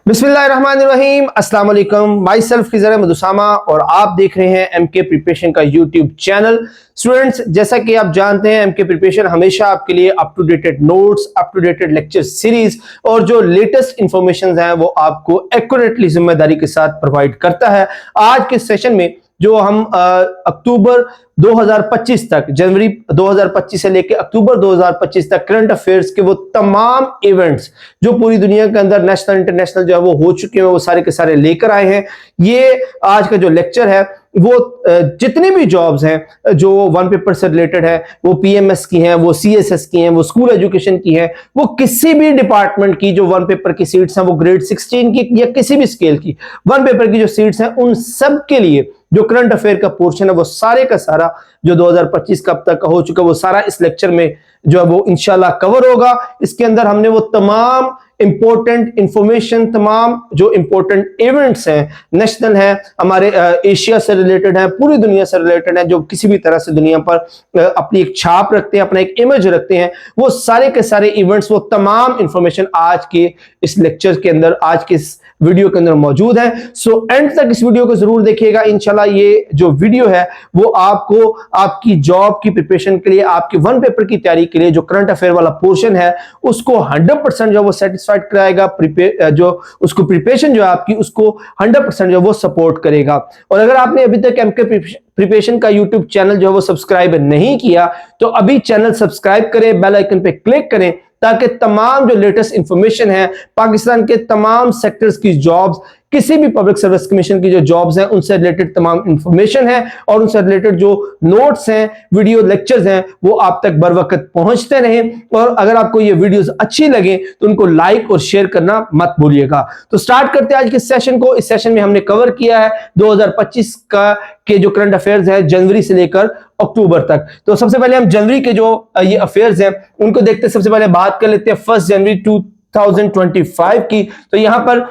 बिस्मिल्लाहिर्रहमानिर्रहीम, अस्सलाम वालेकुम। माई सेल्फ खिज़र मधुसामा और आप देख रहे हैं एमके प्रिपरेशन का यूट्यूब चैनल। स्टूडेंट्स, जैसा कि आप जानते हैं एमके प्रिपरेशन हमेशा आपके लिए up to dated notes, up to dated lecture series और जो लेटेस्ट इंफॉर्मेशन हैं वो आपको एक्यूरेटली जिम्मेदारी के साथ प्रोवाइड करता है। आज के सेशन में जो हम अक्टूबर 2025 तक, जनवरी 2025 से लेकर अक्टूबर 2025 तक करंट अफेयर्स के वो तमाम इवेंट्स जो पूरी दुनिया के अंदर नेशनल इंटरनेशनल जो है वो हो चुके हैं, वो सारे के सारे लेकर आए हैं। ये आज का जो लेक्चर है वो जितनी भी जॉब्स हैं जो वन पेपर से रिलेटेड है, वो पीएमएस की हैं, वो सीएसएस की हैं, वो स्कूल एजुकेशन की हैं, वो किसी भी डिपार्टमेंट की जो वन पेपर की सीट्स हैं, वो ग्रेड 16 की या किसी भी स्केल की वन पेपर की जो सीट्स हैं, उन सब के लिए जो करंट अफेयर का पोर्शन है वो सारे का सारा जो 2025 का अब तक का हो चुका वो सारा इस लेक्चर में जो है वो इंशाल्लाह कवर होगा। इसके अंदर हमने वो तमाम इंपॉर्टेंट इंफॉर्मेशन, तमाम जो इंपॉर्टेंट इवेंट्स हैं, नेशनल हैं, हमारे एशिया से रिलेटेड हैं, पूरी दुनिया से रिलेटेड हैं, जो किसी भी तरह से दुनिया पर अपनी एक छाप रखते हैं, अपना एक इमेज रखते हैं, वो सारे के सारे इवेंट्स, वो तमाम इंफॉर्मेशन आज के इस लेक्चर के अंदर, आज के इस वीडियो के अंदर मौजूद है। सो एंड तक इस वीडियो को जरूर देखिएगा। इंशाल्लाह ये जो वीडियो है वो आपको आपकी जॉब की प्रिपरेशन के लिए, आपके वन पेपर की तैयारी के लिए जो करंट अफेयर वाला पोर्शन है उसको 100% जो वो सेटिस्फाइड कराएगा, जो उसको प्रिपरेशन जो है आपकी उसको 100% जो वो सपोर्ट करेगा। और अगर आपने अभी तक एमके प्रिपरेशन का यूट्यूब चैनल जो है वो सब्सक्राइब नहीं किया तो अभी चैनल सब्सक्राइब करें, बेल आइकन पे क्लिक करें ताकि तमाम जो लेटेस्ट इंफॉर्मेशन है, पाकिस्तान के तमाम सेक्टर्स की जॉब्स, किसी भी पब्लिक सर्विस कमीशन की जो जॉब्स हैं उनसे रिलेटेड तमाम इंफॉर्मेशन है और उनसे रिलेटेड जो नोट्स हैं, वीडियो लेक्चर्स हैं, वो आप तक बर वक्त पहुंचते रहें। और अगर आपको ये वीडियोस अच्छी लगे तो उनको लाइक और शेयर करना मत भूलिएगा। तो स्टार्ट करते हैं आज के सेशन को। इस सेशन में हमने कवर किया है 2025 का के जो करंट अफेयर्स है जनवरी से लेकर अक्टूबर तक। तो सबसे पहले हम जनवरी के जो ये अफेयर्स हैं उनको देखते हैं। सबसे पहले बात कर लेते हैं 1 जनवरी 2025 की। तो यहां पर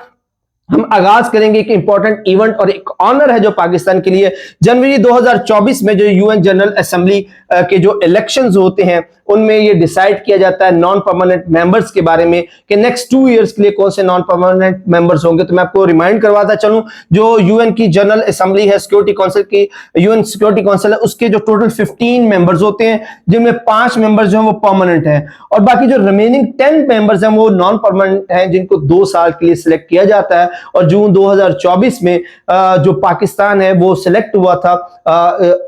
हम आगाज करेंगे कि इंपॉर्टेंट इवेंट और एक ऑनर है जो पाकिस्तान के लिए। जनवरी 2024 में जो यूएन जनरल असेंबली के जो इलेक्शंस होते हैं उनमें ये डिसाइड किया जाता है नॉन परमानेंट मेंबर्स के बारे में कि नेक्स्ट 2 इयर्स के लिए कौन से नॉन परमानेंट मेंबर्स होंगे। तो मैं आपको रिमाइंड करवाता चलूं, जो यूएन की जनरल असेंबली है, सिक्योरिटी काउंसिल की, यूएन सिक्योरिटी काउंसिल है, उसके जो टोटल 15 मेंबर्स होते हैं जिनमें 5 मेंबर्स जो है वो परमानेंट हैं और बाकी जो रिमेनिंग 10 मेंबर्स हैं वो नॉन परमानेंट हैं जिनको 2 साल के लिए सिलेक्ट किया जाता है। और जून 2024 में जो पाकिस्तान है वो सिलेक्ट हुआ था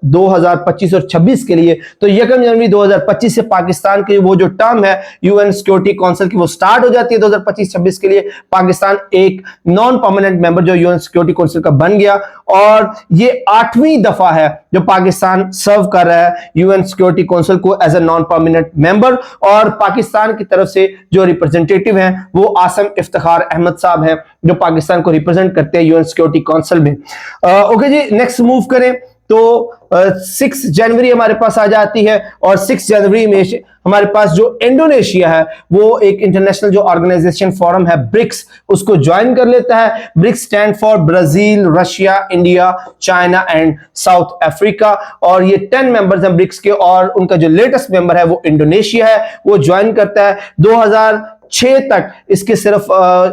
2025 और 26 के लिए। तो 1 जनवरी 2025 से पाकिस्तान की वो जो टर्म है यूएन सिक्योरिटी काउंसिल की वो स्टार्ट हो जाती है। 2025-26 के लिए पाकिस्तान एक नॉन परमानेंट मेंबर जो यूएन सिक्योरिटी काउंसिल का बन गया और ये 8वीं दफा है जो पाकिस्तान सर्व कर रहा है यूएन सिक्योरिटी काउंसिल को as a non permanent member. और पाकिस्तान की तरफ से जो रिप्रेजेंटेटिव हैं वो आसम इफ्तिखार अहमद साहब हैं जो पाकिस्तान को रिप्रेजेंट करते हैं यूएन सिक्योरिटी काउंसिल में। ओके जी, नेक्स्ट मूव करें तो 6 जनवरी हमारे पास आ जाती है और 6 जनवरी में हमारे पास जो इंडोनेशिया है वो एक इंटरनेशनल जो ऑर्गेनाइजेशन फोरम है ब्रिक्स, उसको ज्वाइन कर लेता है। BRICS stand for Brazil, Russia, India, China and South Africa. और ये 10 मेंबर्स हैं ब्रिक्स के और उनका जो लेटेस्ट मेंबर है वो इंडोनेशिया है, वो ज्वाइन करता है। 2006 तक इसके सिर्फ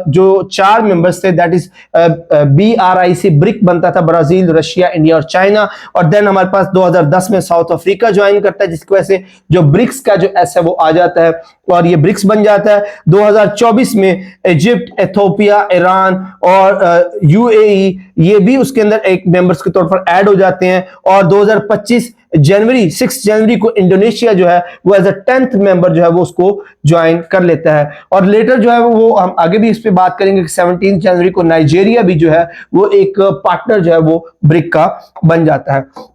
जो 4 मेंबर्स थे, दैट इज BRIC, ब्रिक बनता था, ब्राजील, रशिया, इंडिया और चाइना। और देन हमारे पास 2010 में साउथ अफ्रीका ज्वाइन करता है जिसकी वजह से जो ब्रिक्स का जो एस है वो आ जाता है और ये ब्रिक्स बन जाता है। 2024 में इजिप्ट, एथियोपिया, ईरान और UAE ये भी उसके अंदर एक मेंबर्स के तौर पर ऐड हो जाते हैं। और 2025 जनवरी 6 जनवरी को इंडोनेशिया जो है वो एज अ 10th मेंबर जो है वो उसको ज्वाइन कर लेता है। और लेटर जो है वो हम आगे भी इस पे बात करेंगे कि 17 जनवरी को नाइजीरिया भी जो है वो एक पार्टनर जो है वो ब्रिक का बन जाता है।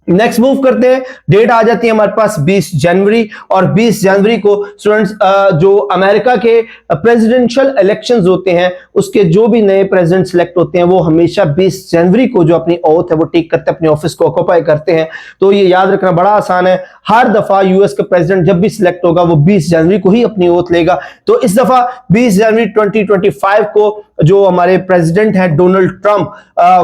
नेक्स्ट मूव करते हैं, डेट आ जाती है हमारे पास 20 जनवरी और 20 जनवरी को स्टूडेंट्स जो अमेरिका के प्रेसिडेंशियल इलेक्शंस होते हैं उसके जो भी नए प्रेसिडेंट सिलेक्ट होते हैं वो हमेशा 20 जनवरी को जो अपनी ओथ है वो टेक करते हैं, अपने ऑफिस को ऑक्यूपाई करते हैं। तो ये याद रखना बड़ा आसान है, हर दफा यूएस का प्रेसिडेंट जब भी सिलेक्ट होगा वो 20 जनवरी को ही अपनी ओथ लेगा। तो इस दफा 20 जनवरी 2025 को जो हमारे प्रेसिडेंट हैं डोनाल्ड ट्रंप,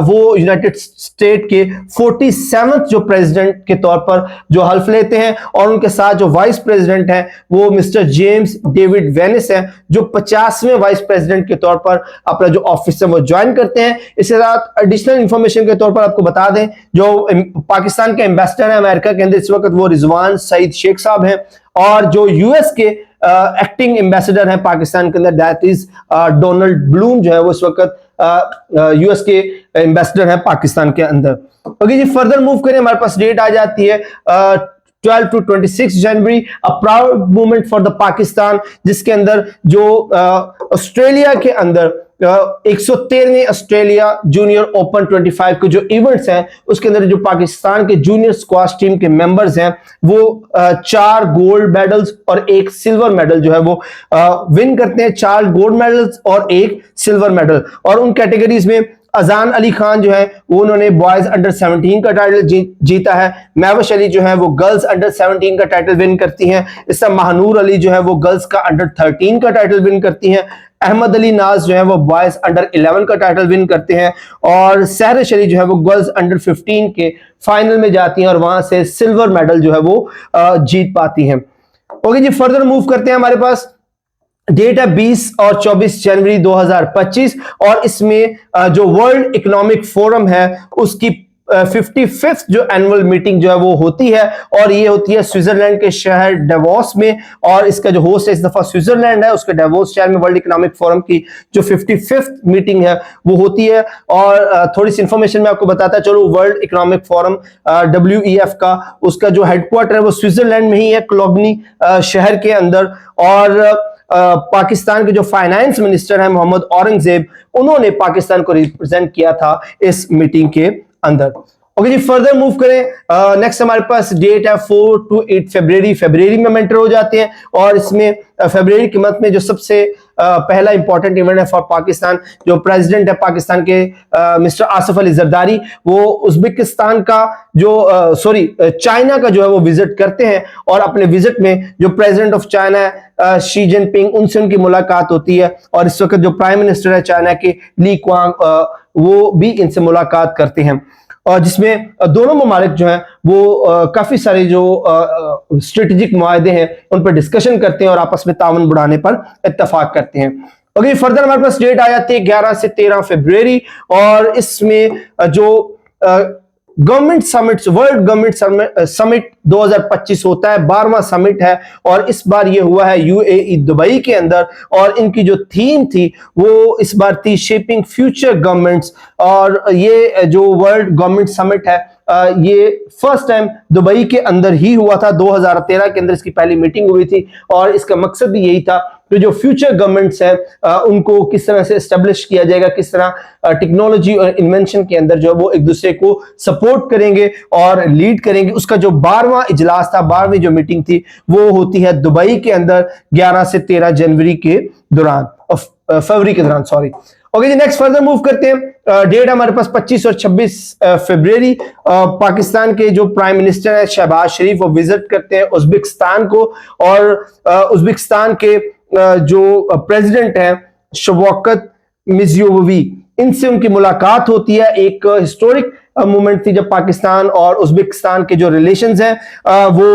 वो यूनाइटेड स्टेट के 47th जो प्रेसिडेंट के तौर पर जो हल्फ लेते हैं, और उनके साथ जो वाइस प्रेसिडेंट हैं वो मिस्टर जेम्स डेविड वेनिस हैं, जो 50वें वाइस प्रेसिडेंट के तौर पर अपना जो ऑफिस है वो ज्वाइन करते हैं। इसके साथ एडिशनल इंफॉर्मेशन के तौर पर आपको बता दें, जो पाकिस्तान के एम्बेसडर हैं अमेरिका के अंदर इस वक्त वो रिजवान सईद शेख साहब हैं, और जो यूएस के एक्टिंग एम्बेसडर हैं पाकिस्तान के अंदर, दैट इज डोनाल्ड ब्लूम, जो है वो इस वक्त यूएस के एम्बेसडर हैं पाकिस्तान के अंदर। ओके जी, फर्दर मूव करें, हमारे पास डेट आ जाती है 12 to 26 January, a proud movement for the Pakistan, जिसके अंदर जो ऑस्ट्रेलिया के अंदर 113वें ऑस्ट्रेलिया जूनियर ओपन 25 के जो इवेंट्स हैं उसके अंदर जो पाकिस्तान के जूनियर स्क्वाश टीम के मेंबर्स हैं वो 4 गोल्ड मेडल्स और 1 सिल्वर मेडल जो है वो विन करते हैं। 4 गोल्ड मेडल्स और 1 सिल्वर मेडल। और उन कैटेगरीज में अजान अली खान जो है वो उन्होंने बॉयज अंडर 17 का टाइटल जीता है। महवश अली जो है वो गर्ल्स अंडर 17 का टाइटल विन करती हैं। इससे महानूर अली जो है वो गर्ल्स का अंडर 13 का टाइटल विन करती हैं। अहमद अली नाज जो है वो बॉयज अंडर 11 का टाइटल विन करते हैं। और सहरश अली जो है वो गर्ल्स अंडर 15 के फाइनल में जाती हैं और वहां से सिल्वर मेडल जो है वो जीत पाती हैं। ओके जी, फर्दर मूव करते हैं। हमारे पास डेट है 20 और 24 जनवरी 2025 और इसमें जो वर्ल्ड इकोनॉमिक फोरम है उसकी 55th जो एनुअल मीटिंग जो है वो होती है, और ये होती है स्विट्जरलैंड के शहर डेवोस में। और इसका जो होस्ट है इस दफा स्विट्जरलैंड है, उसके डेवोस शहर में वर्ल्ड इकोनॉमिक फोरम की जो 55th मीटिंग है वो होती है। और थोड़ी सी इंफॉर्मेशन मैं आपको बताता चलो, वर्ल्ड इकोनॉमिक फोरम WEF का उसका जो हेडक्वार्टर है वो स्विट्जरलैंड में ही है, क्लोगनी शहर के अंदर। और पाकिस्तान के जो फाइनेंस मिनिस्टर हैं मोहम्मद औरंगजेब, उन्होंने पाकिस्तान को रिप्रेजेंट किया था इस मीटिंग के अंदर। ओके जी, फर्दर मूव करें। नेक्स्ट हमारे पास डेट है 4 to 8 फरवरी में एंटर हो जाते हैं। और इसमें फरवरी के मंथ में जो सबसे पहला इंपॉर्टेंट इवेंट है फॉर पाकिस्तान, जो प्रेसिडेंट है पाकिस्तान के मिस्टर आसिफ अली जरदारी, वो उज्बेकिस्तान का जो चाइना का जो है वो विजिट करते हैं। और अपने विजिट में जो प्रेसिडेंट ऑफ चाइना है शी जिनपिंग, उनसे उनकी मुलाकात होती है। और इस वक्त जो प्राइम मिनिस्टर है चाइना के ली क्वांग, वो भी इनसे मुलाकात करते हैं। और जिसमें दोनों ममालिक जो हैं वो काफी सारे जो स्ट्रेटेजिक मुआहदे हैं उन पर डिस्कशन करते हैं और आपस में ताउन बढ़ाने पर इत्तेफाक करते हैं। ओके, फर्दर हमारे पास डेट आ जाती है 11 से 13 फरवरी, और इसमें जो government summit, world government summit 2025 होता है, 12वां समिट है। और इस बार ये हुआ है UAE दुबई के अंदर। और इनकी जो थीम थी वो इस बार थी शेपिंग फ्यूचर गवर्नमेंट्स। और ये जो वर्ल्ड गवर्नमेंट समिट है ये फर्स्ट टाइम दुबई के अंदर ही हुआ था। 2013 के अंदर इसकी पहली मीटिंग हुई थी। और इसका मकसद भी यही था कि जो फ्यूचर गवर्नमेंट्स हैं उनको किस तरह से एस्टेब्लिश किया जाएगा, किस तरह टेक्नोलॉजी और इन्वेंशन के अंदर जो है वो एक दूसरे को सपोर्ट करेंगे और लीड करेंगे। उसका जो 12वां इजलास था, 12वीं जो मीटिंग थी वो होती है दुबई के अंदर 11 से 13 जनवरी के दौरान, फरवरी के दौरान, सॉरी। ओके जी, नेक्स्ट फर्दर मूव करते हैं। डेट हमारे पास 25 और 26 फरवरी। पाकिस्तान के जो प्राइम मिनिस्टर है शहबाज शरीफ वो विजिट करते हैं उज्बेकिस्तान को। और उज्बेकिस्तान के जो प्रेसिडेंट हैं शौकत मिर्जियोयेव, इनसे उनकी मुलाकात होती है। एक हिस्टोरिक मोमेंट थी जब पाकिस्तान और उज्बेकिस्तान के जो रिलेशंस हैं वो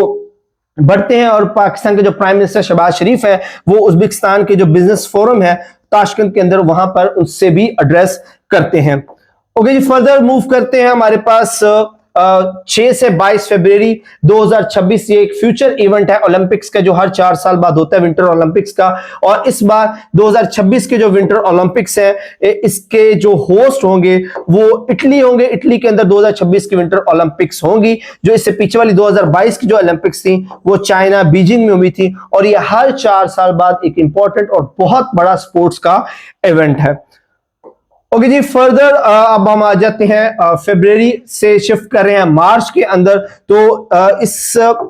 बढ़ते हैं। और पाकिस्तान के जो प्राइम मिनिस्टर शहबाज शरीफ है वो उज्बेकिस्तान के जो बिजनेस फोरम है ताशकंद के अंदर वहां पर उससे भी एड्रेस करते हैं। ओके जी, फर्दर मूव करते हैं। हमारे पास 6 से 22 फरवरी 2026 ये एक फ्यूचर इवेंट है ओलंपिक्स का, जो हर 4 साल बाद होता है, विंटर ओलंपिक्स का। और इस बार 2026 के जो विंटर ओलंपिक्स है इसके जो होस्ट होंगे वो इटली होंगे। इटली के अंदर 2026 की विंटर ओलंपिक्स होंगी। जो इससे पीछे वाली 2022 की जो ओलंपिक्स थी वो चाइना बीजिंग में हुई थी। और ये हर 4 साल बाद एक इंपॉर्टेंट और बहुत बड़ा स्पोर्ट्स का इवेंट है। ओके जी, फर्दर अब हम आ जाते हैं फरवरी से शिफ्ट कर रहे हैं मार्च के अंदर। तो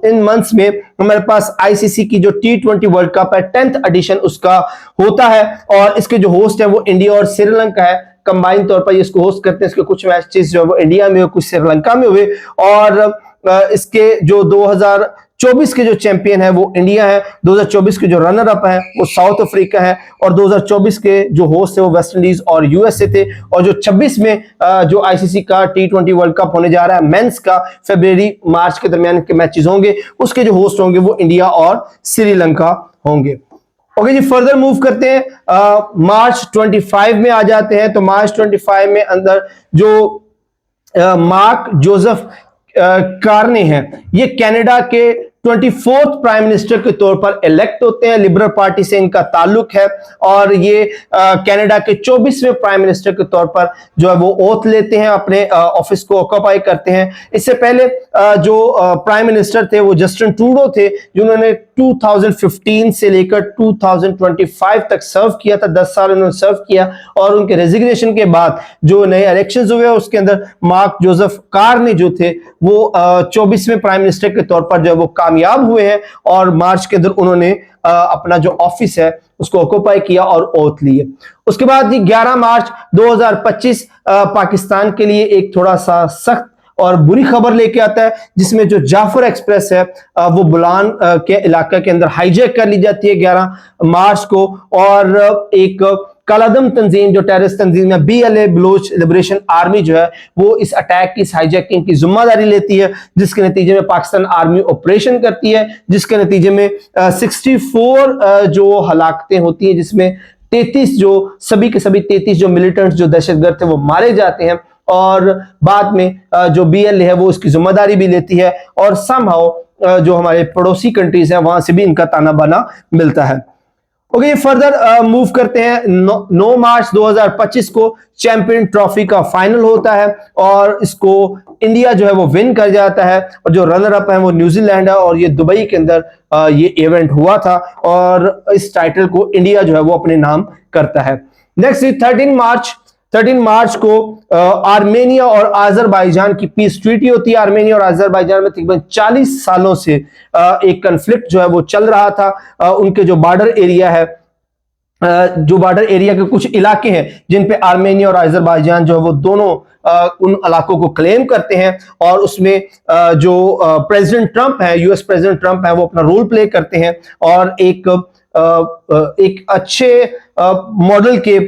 इन मंथ्स में हमारे पास आईसीसी की जो T20 वर्ल्ड कप है 10th एडिशन उसका होता है। और इसके जो होस्ट है वो इंडिया और श्रीलंका है, कंबाइन तौर पर इसको होस्ट करते हैं। इसके कुछ मैचेस जो है वो इंडिया में हुए, कुछ श्रीलंका में हुए। और इसके जो 2024 के जो चैंपियन है वो इंडिया है, 2024 के जो रनर अप है वो साउथ अफ्रीका है, और 2024 के जो होस्ट है वो वेस्ट इंडीज और यूएसए थे, और जो 26 में जो आईसीसी का T20 वर्ल्ड कप होने जा रहा है मेंस का, फरवरी मार्च के दरमियान के मैचेस होंगे, उसके जो होस्ट होंगे वो इंडिया और श्रीलंका होंगे। ओके जी, फर्दर मूव करते हैं, मार्च 25 में आ जाते हैं। तो मार्च 25 में अंदर जो मार्क जोसेफ कार्ने हैं, ये कनाडा के 24th प्राइम मिनिस्टर के तौर पर इलेक्ट होते हैं, लिबरल पार्टी से इनका ताल्लुक है, और ये कनाडा के 24वें प्राइम मिनिस्टर के तौर पर जो है वो ओथ लेते हैं, अपने ऑफिस को ऑक्यूपाई करते हैं। इससे पहले जो प्राइम मिनिस्टर थे वो जस्टिन ट्रूडो थे, जिन्होंने 2015 से लेकर 2025 तक सर्व किया था, 10 साल उन्होंने सर्व किया, और उनके रेजिग्नेशन के बाद जो नए इलेक्शंस हुए उसके अंदर मार्क जोसेफ कार्ने जो थे वो 24वें प्राइम मिनिस्टर के तौर पर जो वो कामयाब हुए हैं, और मार्च के अंदर उन्होंने अपना जो ऑफिस है उसको ऑक्यूपाई किया और ओथ लिए। उसके बाद 11 मार्च 2025 पाकिस्तान के लिए एक थोड़ा सा सख्त और बुरी खबर लेके आता है, जिसमें जो जाफर एक्सप्रेस है वो बुलान के इलाके के अंदर हाईजैक कर ली जाती है 11 मार्च को, और एक कलादम तंजीम जो टेररिस्ट तंजीम है BLA बलूच लिबरेशन आर्मी जो है वो इस अटैक की, इस हाईजैकिंग की जिम्मेदारी लेती है, जिसके नतीजे में पाकिस्तान आर्मी ऑपरेशन करती है, जिसके नतीजे में 64 जो हलाकतें होती हैं, जिसमें 33 जो सभी के सभी 33 जो मिलिटेंट्स जो दहशतगर्द थे वो मारे जाते हैं, और बाद में जो BLA है वो इसकी जिम्मेदारी भी लेती है, और समहाउ जो हमारे पड़ोसी कंट्रीज हैं वहां से भी इनका ताना बाना मिलता है। ओके, फर्दर मूव करते हैं। 9 मार्च 2025 को चैंपियन ट्रॉफी का फाइनल होता है, और इसको इंडिया जो है वो विन कर जाता है, और जो रनर अप है वो न्यूजीलैंड है, और ये दुबई के अंदर ये इवेंट हुआ था, और इस टाइटल को इंडिया जो है वो अपने नाम करता है। नेक्स्ट 13 मार्च को आर्मेनिया और अजरबैजान की पीस ट्रीटी होती है। आर्मेनिया और अजरबैजान में तकरीबन 40 सालों से एक कन्फ्लिक्ट जो है वो चल रहा था। उनके जो बॉर्डर एरिया है, जो बॉर्डर एरिया के कुछ इलाके हैं जिन पे आर्मेनिया और अजरबैजान जो है वो दोनों उन इलाकों को क्लेम करते हैं, और उसमें जो प्रेसिडेंट ट्रंप है, यूएस प्रेसिडेंट ट्रंप है, वो अपना रोल प्ले करते हैं, और एक अच्छे मॉडल के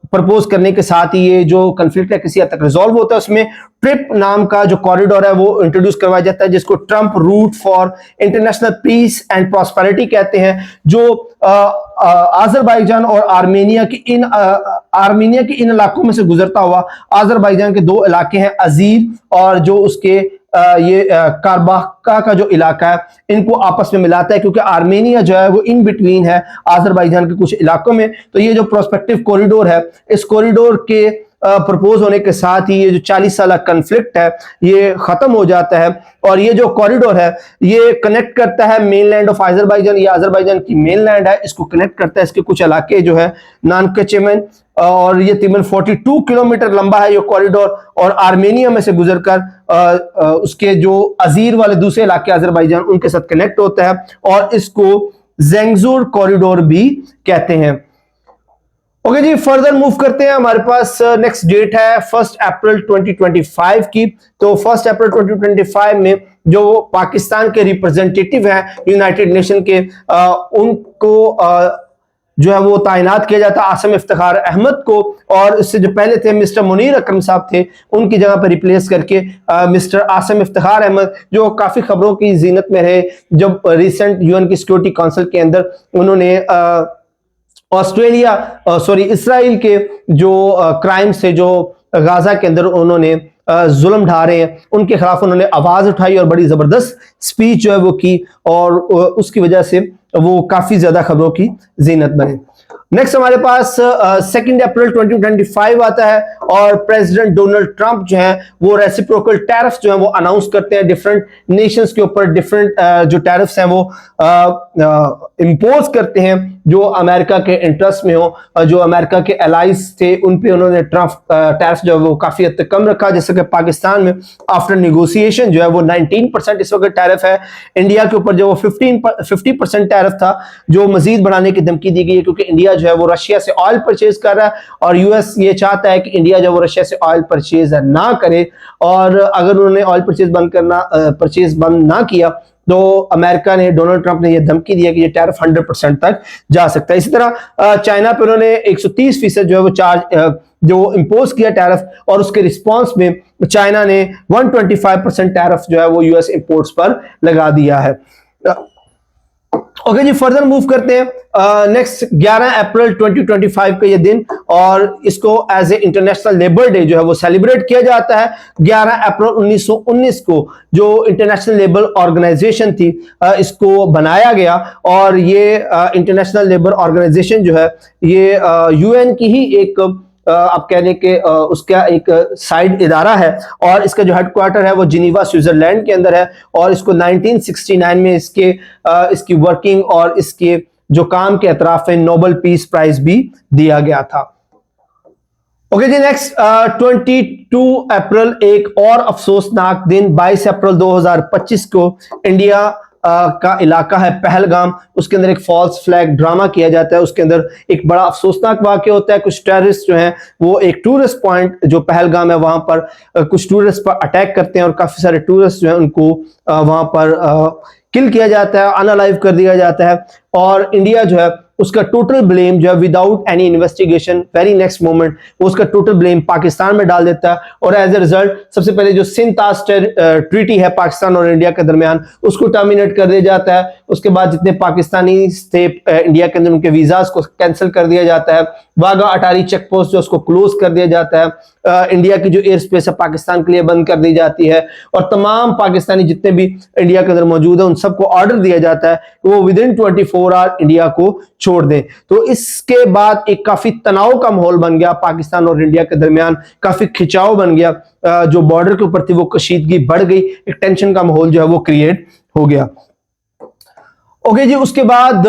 प्रपोज करने के साथ ही ये जो कन्फ्लिक्ट है किसी हद तक रिजॉल्व होता है। उसमें ट्रिप नाम का जो कॉरिडोर है वो इंट्रोड्यूस करवाया जाता है, जिसको Trump route for international peace and prosperity कहते हैं, जो अजरबैजान और आर्मेनिया के इन इलाकों में से गुजरता हुआ। अजरबैजान के 2 इलाके हैं, अजीर और जो उसके ये कारबाका का जो इलाका है, इनको आपस में मिलाता है, क्योंकि आर्मेनिया जो है वो इन बिटवीन है अजरबैजान के कुछ इलाकों में। तो ये जो प्रोस्पेक्टिव कॉरिडोर है, इस कॉरिडोर के प्रपोज होने के साथ ही ये जो 40 साल कन्फ्लिक्ट है ये खत्म हो जाता है, और ये जो कॉरिडोर है ये कनेक्ट करता है मेनलैंड ऑफ अजरबैजान, ये अजरबैजान की मेनलैंड है, इसको कनेक्ट करता है। इसके कुछ इलाके जो है नानकचेमन, और ये तकरीबन 42 किलोमीटर लंबा है ये कॉरिडोर, और आर्मेनिया में से गुजरकर उसके जो अजीर वाले दूसरे इलाके अजरबैजान उनके साथ कनेक्ट होता है, और इसको जेंगजूर कॉरिडोर भी कहते हैं। ओके जी, फर्दर मूव करते हैं। हमारे पास नेक्स्ट डेट है 1 अप्रैल 2025 की। तो 1 अप्रैल 2025 में जो पाकिस्तान के रिप्रेजेंटेटिव हैं यूनाइटेड नेशन के, उनको जो है वो तैनात किया जाता आसिम इफ्तिखार अहमद को, और इससे जो पहले थे मिस्टर मुनीर अकरम साहब थे, उनकी जगह पर रिप्लेस करके मिस्टर आसिम इफ्तिखार अहमद, जो काफी खबरों की जीनत में रहे, जब रिसेंट यूएन की सिक्योरिटी काउंसिल के अंदर उन्होंने इसराइल के जो क्राइम्स थे, जो गाजा के अंदर उन्होंने जुल्म ढा रहे हैं, उनके खिलाफ उन्होंने आवाज उठाई और बड़ी जबरदस्त स्पीच जो है वो की, और उसकी वजह से वो काफी ज्यादा खबरों की जीनत बने। नेक्स्ट हमारे पास 2 अप्रैल 2025 आता है, और प्रेसिडेंट डोनाल्ड ट्रंप जो है वो रेसिप्रोकल टैरिफ जो है वो अनाउंस करते हैं डिफरेंट नेशंस के ऊपर। डिफरेंट जो टैरिफ्स हैं वो इम्पोज करते हैं जो अमेरिका के इंटरेस्ट में हो, जो अमेरिका के एलाइज थे उन पे उन्होंने टैरिफ जो है वो काफी हद तक कम रखा। जैसे कि पाकिस्तान में आफ्टर निगोशिएशन जो है वो 19% इस वक्त टैरिफ है। इंडिया के ऊपर जो वो 50% टैरिफ था, जो मजीद बढ़ाने की धमकी दी गई है, क्योंकि इंडिया जो है वो रशिया से ऑयल परचेज कर रहा है, और यूएस ये चाहता है कि इंडिया जो वो रशिया से ऑयल परचेज ना करे, और अगर उन्होंने ऑयल परचेज बंद ना किया तो अमेरिका ने, डोनाल्ड ट्रंप ने यह धमकी दिया कि ये टैरिफ 100% तक जा सकता है। इसी तरह चाइना पर उन्होंने 130% जो है वो चार्ज जो इम्पोज किया टैरिफ, और उसके रिस्पांस में चाइना ने 125% टैरिफ जो है वो यूएस इंपोर्ट्स पर लगा दिया है। ओके जी, फर्दर मूव करते हैं। नेक्स्ट 11 अप्रैल 2025 का ये दिन, और इसको as a international labour day जो है वो सेलिब्रेट किया जाता है। 11 अप्रैल 1919 को जो इंटरनेशनल लेबर ऑर्गेनाइजेशन थी, इसको बनाया गया, और ये इंटरनेशनल लेबर ऑर्गेनाइजेशन जो है ये यूएन की ही एक आप कहने के उसका एक साइड इदारा है, और इसका जो हेडक्वार्टर है वो जिनीवा स्विट्जरलैंड के अंदर है, और इसको 1969 में इसकी वर्किंग और इसके जो काम के अतराफ में नोबेल पीस प्राइज भी दिया गया था। ओके जी, नेक्स्ट 22 अप्रैल एक और अफसोसनाक दिन, 22 अप्रैल 2025 को इंडिया का इलाका है पहलगाम, उसके अंदर एक फॉल्स फ्लैग ड्रामा किया जाता है। उसके अंदर एक बड़ा अफसोसनाक वाकया होता है। कुछ टेररिस्ट जो हैं वो एक टूरिस्ट पॉइंट जो पहलगाम है वहां पर कुछ टूरिस्ट पर अटैक करते हैं, और काफी सारे टूरिस्ट जो हैं उनको वहां पर किल किया जाता है, अनअलाइव कर दिया जाता है, और इंडिया जो है उसका टोटल ब्लेम जो है without any investigation very next moment वो उसका टोटल ब्लेम पाकिस्तान में डाल देता है, और एज ए रिजल्ट सबसे पहले जो सिंतास ट्रीटी है पाकिस्तान और इंडिया के दरमियान उसको टर्मिनेट कर दिया जाता है। उसके बाद जितने पाकिस्तानी थे इंडिया के अंदर उनके वीजाज को कैंसिल कर दिया जाता है। वाघा अटारी चेक पोस्ट जो उसको क्लोज कर दिया जाता है। इंडिया की जो एयर स्पेस है पाकिस्तान के लिए बंद कर दी जाती है, और तमाम पाकिस्तानी जितने भी इंडिया के अंदर मौजूद है उन सबको ऑर्डर दिया जाता है कि वो विदिन 24 आवर इंडिया को छोड़ दें। तो इसके बाद एक काफी तनाव का माहौल बन गया पाकिस्तान और इंडिया के दरमियान, काफी खिंचाव बन गया, जो बॉर्डर के ऊपर थी वो कशीदगी बढ़ गई, एक टेंशन का माहौल जो है वो क्रिएट हो गया। ओके जी, उसके बाद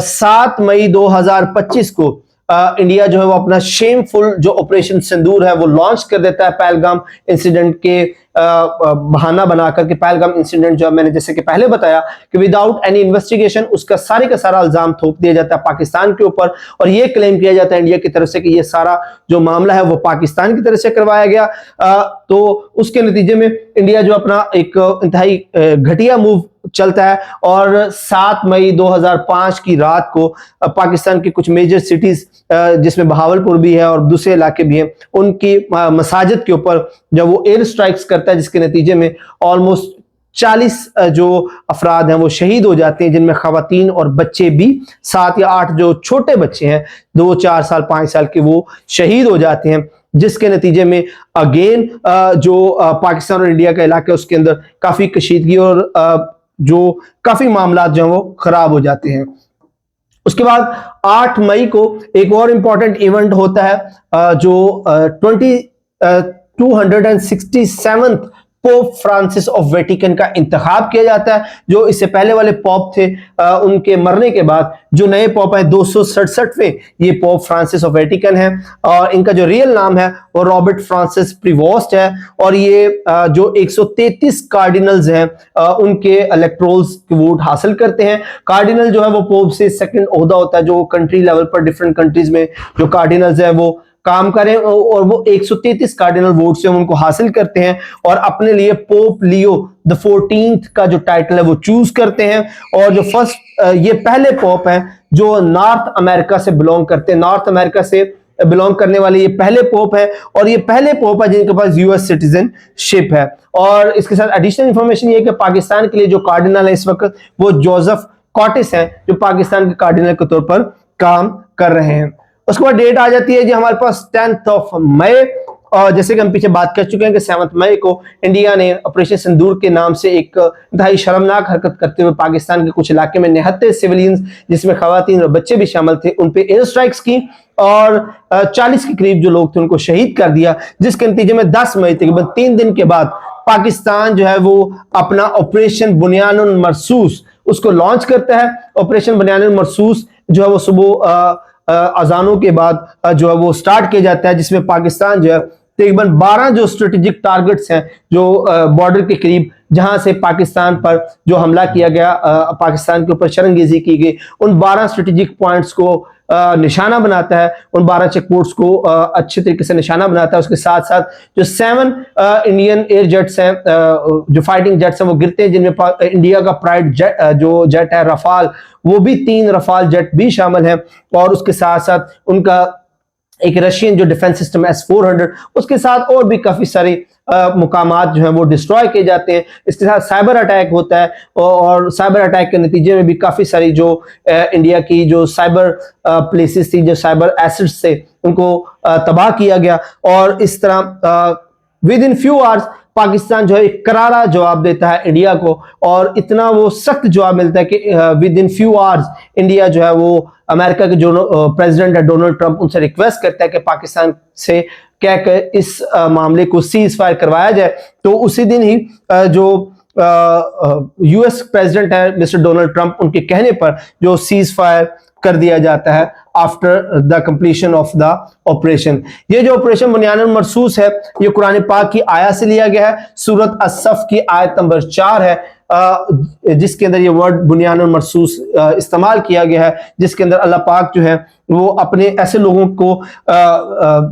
7 मई 2025 को इंडिया जो है वो अपना शेमफुल जो ऑपरेशन सिंदूर है वो लॉन्च कर देता है पहलगाम इंसिडेंट के बहाना बनाकर के। पहलगाम इंसिडेंट जो मैंने जैसे कि पहले बताया कि विदाउट एनी इन्वेस्टिगेशन उसका सारे का सारा इल्जाम थोप दिया जाता है पाकिस्तान के ऊपर, और ये क्लेम किया जाता है इंडिया की तरफ से कि ये सारा जो मामला है वो पाकिस्तान की तरफ से करवाया गया। तो उसके नतीजे में इंडिया जो अपना एक इंतहाई घटिया मूव चलता है, और 7 मई 2005 की रात को पाकिस्तान की कुछ मेजर सिटीज जिसमें बहावलपुर भी है और दूसरे इलाके भी हैं उनकी मसाजिद के ऊपर जब वो एयर स्ट्राइक्स करता है, जिसके नतीजे में ऑलमोस्ट 40 जो अफराद हैं वो शहीद हो जाते हैं, जिनमें खवातीन और बच्चे भी 7 या 8 जो छोटे बच्चे हैं 2, 4 साल 5 साल के वो शहीद हो जाते हैं, जिसके नतीजे में अगेन जो पाकिस्तान और इंडिया का इलाका है उसके अंदर काफी कशीदगी और जो काफी मामला जो हैं वो खराब हो जाते हैं। उसके बाद 8 मई को एक और इंपॉर्टेंट इवेंट होता है जो 267th pope Francis of Vatican का इंतखाब किया जाता है। जो इससे पहले वाले पोप थे उनके मरने के बाद जो नए पोप है 267वें ये पोप फ्रांसिस ऑफ वेटिकन है, और इनका जो रियल नाम है वो रॉबर्ट फ्रांसिस प्रीवोस्ट है, और ये जो 133 कार्डिनल्स हैं उनके इलेक्टोरल्स वोट हासिल करते हैं। कार्डिनल जो है वो पोप से सेकंड ओहदा होता है जो कंट्री लेवल पर डिफरेंट कंट्रीज में जो कार्डिनल्स है वो काम करें, और वो 133 कार्डिनल वोट से उनको हासिल करते हैं और अपने लिए पोप लियो द 14th का जो टाइटल है वो चूज करते हैं। और जो फर्स्ट ये पहले पोप हैं जो नॉर्थ अमेरिका से बिलोंग करते हैं, नॉर्थ अमेरिका से बिलोंग करने वाले ये पहले पोप है, और ये पहले पोप है जिनके पास यूएस सिटीजनशिप है। और इसके साथ एडिशनल इंफॉर्मेशन ये है कि पाकिस्तान के लिए जो कार्डिनल है इस वक्त वो जोसेफ कॉटिस हैं, जो पाकिस्तान के कार्डिनल के तौर पर काम कर रहे हैं। उसके बाद डेट आ जाती है जी हमारे पास 10th मई, और जैसे कि हम पीछे बात कर चुके हैं कि 7 मई को इंडिया ने ऑपरेशन सिंदूर के नाम से एक इंतहाई शर्मनाक हरकत करते हुए पाकिस्तान के कुछ इलाके में निहत्ते सिविलियंस जिसमें खवातीन और बच्चे भी शामिल थे उन पे एयर स्ट्राइक्स की, और 40 के करीब जो लोग थे उनको शहीद कर दिया, जिसके नतीजे में 10 मई तकरीबन 3 दिन के बाद पाकिस्तान जो है वो अपना ऑपरेशन बुनियानुल मरसूस उसको लॉन्च करता है। ऑपरेशन बुनियानुल मरसूस जो है वो सुबह अजानों के बाद जो है वो स्टार्ट किया जाता है, जिसमें पाकिस्तान जो है तकरीबन 12 जो स्ट्रेटेजिक टारगेट्स हैं जो बॉर्डर के करीब जहां से पाकिस्तान पर जो हमला किया गया, पाकिस्तान के ऊपर शरंगेजी की गई, उन 12 स्ट्रेटेजिक पॉइंट्स को निशाना बनाता है, उन 12 चेक पोस्ट्स को अच्छे तरीके से निशाना बनाता है। उसके साथ साथ जो 7 इंडियन एयर जेट्स हैं, जो फाइटिंग जेट्स हैं वो गिरते हैं, जिनमें इंडिया का प्राइड जेट जो जेट है रफाल, वो भी 3 रफाल जेट भी शामिल हैं। और उसके साथ साथ उनका एक रशियन जो डिफेंस सिस्टम S-400, उसके साथ और भी काफी सारे मुकामात जो हैं वो डिस्ट्रॉय किए जाते हैं। इसके साथ साइबर अटैक होता है और साइबर अटैक के नतीजे में भी काफी सारी जो इंडिया की जो साइबर प्लेसेस थी, जो साइबर एसेट्स थे, उनको तबाह किया गया। और इस तरह with in few hours Pakistan जो है एक करारा जवाब देता है इंडिया को, और इतना वो सख्त जवाब मिलता है कि with in few hours India जो है वो अमेरिका के जो प्रेसिडेंट है डोनाल्ड ट्रंप, उनसे रिक्वेस्ट करता है कि पाकिस्तान से कहकर इस मामले को सीज फायर करवाया जाए। तो उसी दिन ही जो यूएस प्रेसिडेंट है मिस्टर डोनाल्ड ट्रंप, उनके कहने पर जो सीज फायर कर दिया जाता है after the completion of the operation. ये जो ऑपरेशन बुनियान मरसूस है, ये कुरान पाक की आयत से लिया गया है। सूरत अस-सफ की आयत नंबर 4 है, जिसके अंदर ये वर्ड बुनियान मरसूस इस्तेमाल किया गया है, जिसके अंदर अल्लाह पाक जो है वो अपने ऐसे लोगों को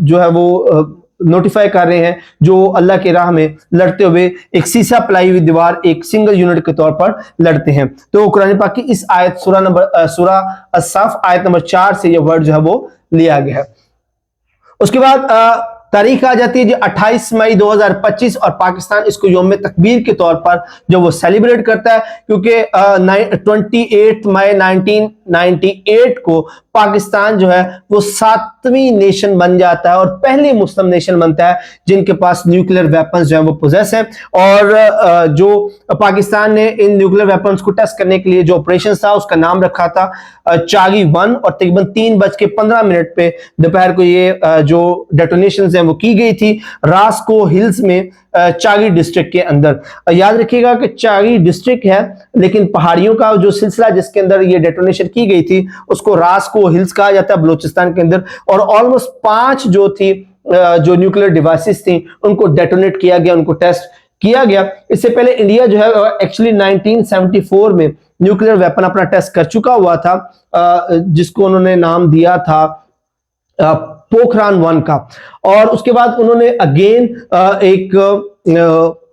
जो है वो नोटिफाई कर रहे हैं जो अल्लाह के राह में लड़ते हुए एक सीसा पलाई हुई दीवार, एक सिंगल यूनिट के तौर पर लड़ते हैं। तो कुरान पाक की इस आयत सूरा अस-सफ आयत नंबर 4 से ये वर्ड जो है वो लिया गया है। उसके बाद तारीख आ जाती है जी 28 मई 2025, और पाकिस्तान इसको यौम तकबीर के तौर पर जो वो सेलिब्रेट करता है, क्योंकि 28 मई 1998 को पाकिस्तान जो है वो 7वीं नेशन बन जाता है और पहली मुस्लिम नेशन बनता है जिनके पास न्यूक्लियर वेपन्स जो है वो पोजेस हैं। और जो पाकिस्तान ने इन न्यूक्लियर वेपन्स को टेस्ट करने के लिए जो ऑपरेशन था उसका नाम रखा था चागी 1, और तकरीबन 3:15 पे दोपहर को ये जो डेटोनेशन वो की गई थी रास्को हिल्स में, चागी डिस्ट्रिक्ट के अंदर। याद रखिएगा कि चागी डिस्ट्रिक्ट है, लेकिन पहाड़ियों का जो सिलसिला जिसके अंदर ये डेटोनेशन की गई थी उसको रास्को हिल्स कहा जाता है बलूचिस्तान के अंदर। और ऑलमोस्ट 5 जो थी जो न्यूक्लियर डिवाइसेस थी उनको डेटोनेट किया गया, उनको टेस्ट किया गया। इससे पहले इंडिया जो है एक्चुअली 1974 में न्यूक्लियर वेपन अपना टेस्ट कर चुका हुआ था, जिसको उन्होंने नाम दिया था पोखरान 1 का। और उसके बाद उन्होंने अगेन एक